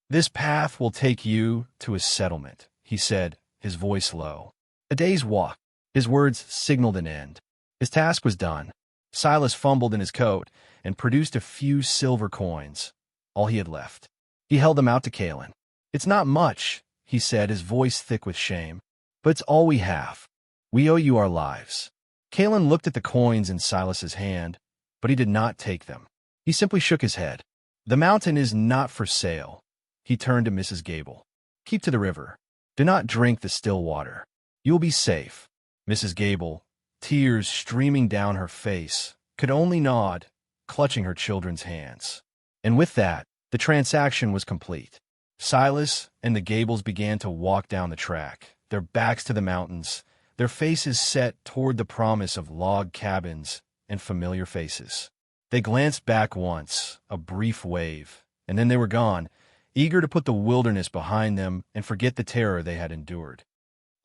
"This path will take you to a settlement," he said, his voice low. "A day's walk." His words signaled an end. His task was done. Silas fumbled in his coat and produced a few silver coins, all he had left. He held them out to Kalen. "It's not much," he said, his voice thick with shame, "but it's all we have. We owe you our lives." Kalen looked at the coins in Silas's hand, but he did not take them. He simply shook his head. "The mountain is not for sale." He turned to Mrs. Gable. "Keep to the river. Do not drink the still water. You will be safe." Mrs. Gable, tears streaming down her face, could only nod, clutching her children's hands. And with that, the transaction was complete. Silas and the Gables began to walk down the track, their backs to the mountains, their faces set toward the promise of log cabins and familiar faces. They glanced back once, a brief wave, and then they were gone, eager to put the wilderness behind them and forget the terror they had endured.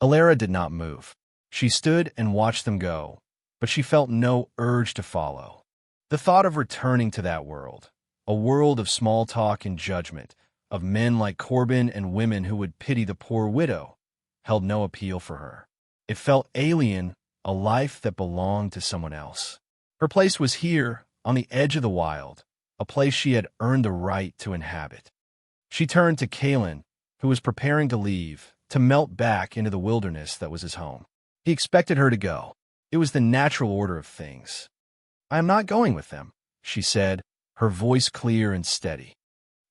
Alara did not move. She stood and watched them go, but she felt no urge to follow. The thought of returning to that world, a world of small talk and judgment, of men like Corbin and women who would pity the poor widow, held no appeal for her. It felt alien, a life that belonged to someone else. Her place was here, on the edge of the wild, a place she had earned the right to inhabit. She turned to Kalen, who was preparing to leave, to melt back into the wilderness that was his home. He expected her to go. It was the natural order of things. "I am not going with them," she said, her voice clear and steady.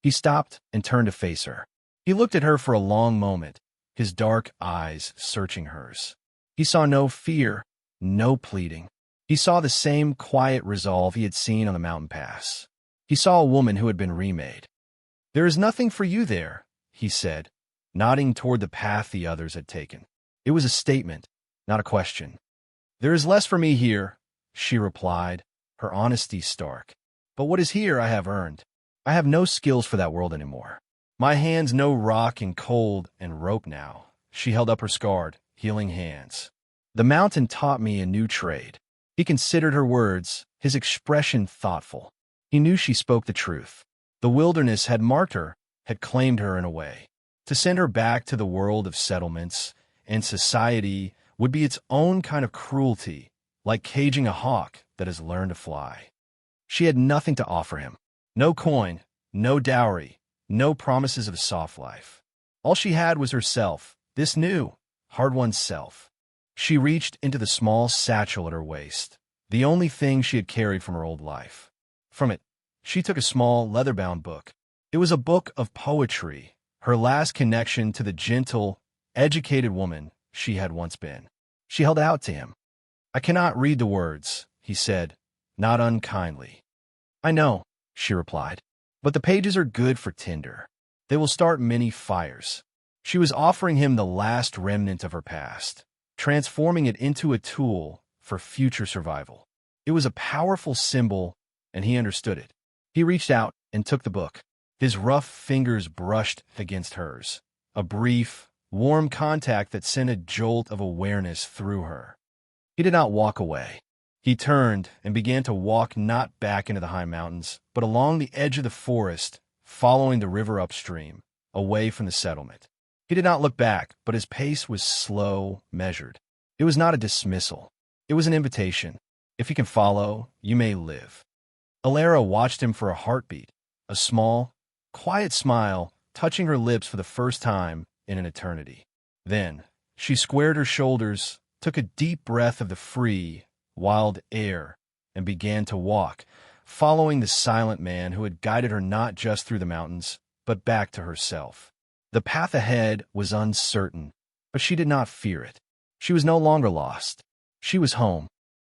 He stopped and turned to face her. He looked at her for a long moment, his dark eyes searching hers. He saw no fear, no pleading. He saw the same quiet resolve he had seen on the mountain pass. He saw a woman who had been remade. "There is nothing for you there," he said, nodding toward the path the others had taken. It was a statement, not a question. "There is less for me here," she replied, her honesty stark. "But what is here I have earned. I have no skills for that world anymore. My hands know rock and cold and rope now." She held up her scarred, healing hands. "The mountain taught me a new trade." He considered her words, his expression thoughtful. He knew she spoke the truth. The wilderness had marked her, had claimed her in a way. To send her back to the world of settlements and society would be its own kind of cruelty, like caging a hawk that has learned to fly. She had nothing to offer him. No coin, no dowry, no promises of a soft life. All she had was herself, this new, hard-won self. She reached into the small satchel at her waist, the only thing she had carried from her old life. From it, she took a small, leather-bound book. It was a book of poetry, her last connection to the gentle, educated woman she had once been. She held out to him. "I cannot read the words," he said, not unkindly. "I know," she replied, "but the pages are good for tinder. They will start many fires." She was offering him the last remnant of her past, transforming it into a tool for future survival. It was a powerful symbol, and he understood it. He reached out and took the book. His rough fingers brushed against hers, a brief, warm contact that sent a jolt of awareness through her. He did not walk away. He turned and began to walk not back into the high mountains, but along the edge of the forest, following the river upstream, away from the settlement. He did not look back, but his pace was slow, measured. It was not a dismissal. It was an invitation. If you can follow, you may live. Alara watched him for a heartbeat, a small, quiet smile touching her lips for the first time in an eternity. Then, she squared her shoulders, took a deep breath of the free, wild air, and began to walk, following the silent man who had guided her not just through the mountains, but back to herself. The path ahead was uncertain, but she did not fear it. She was no longer lost. She was home,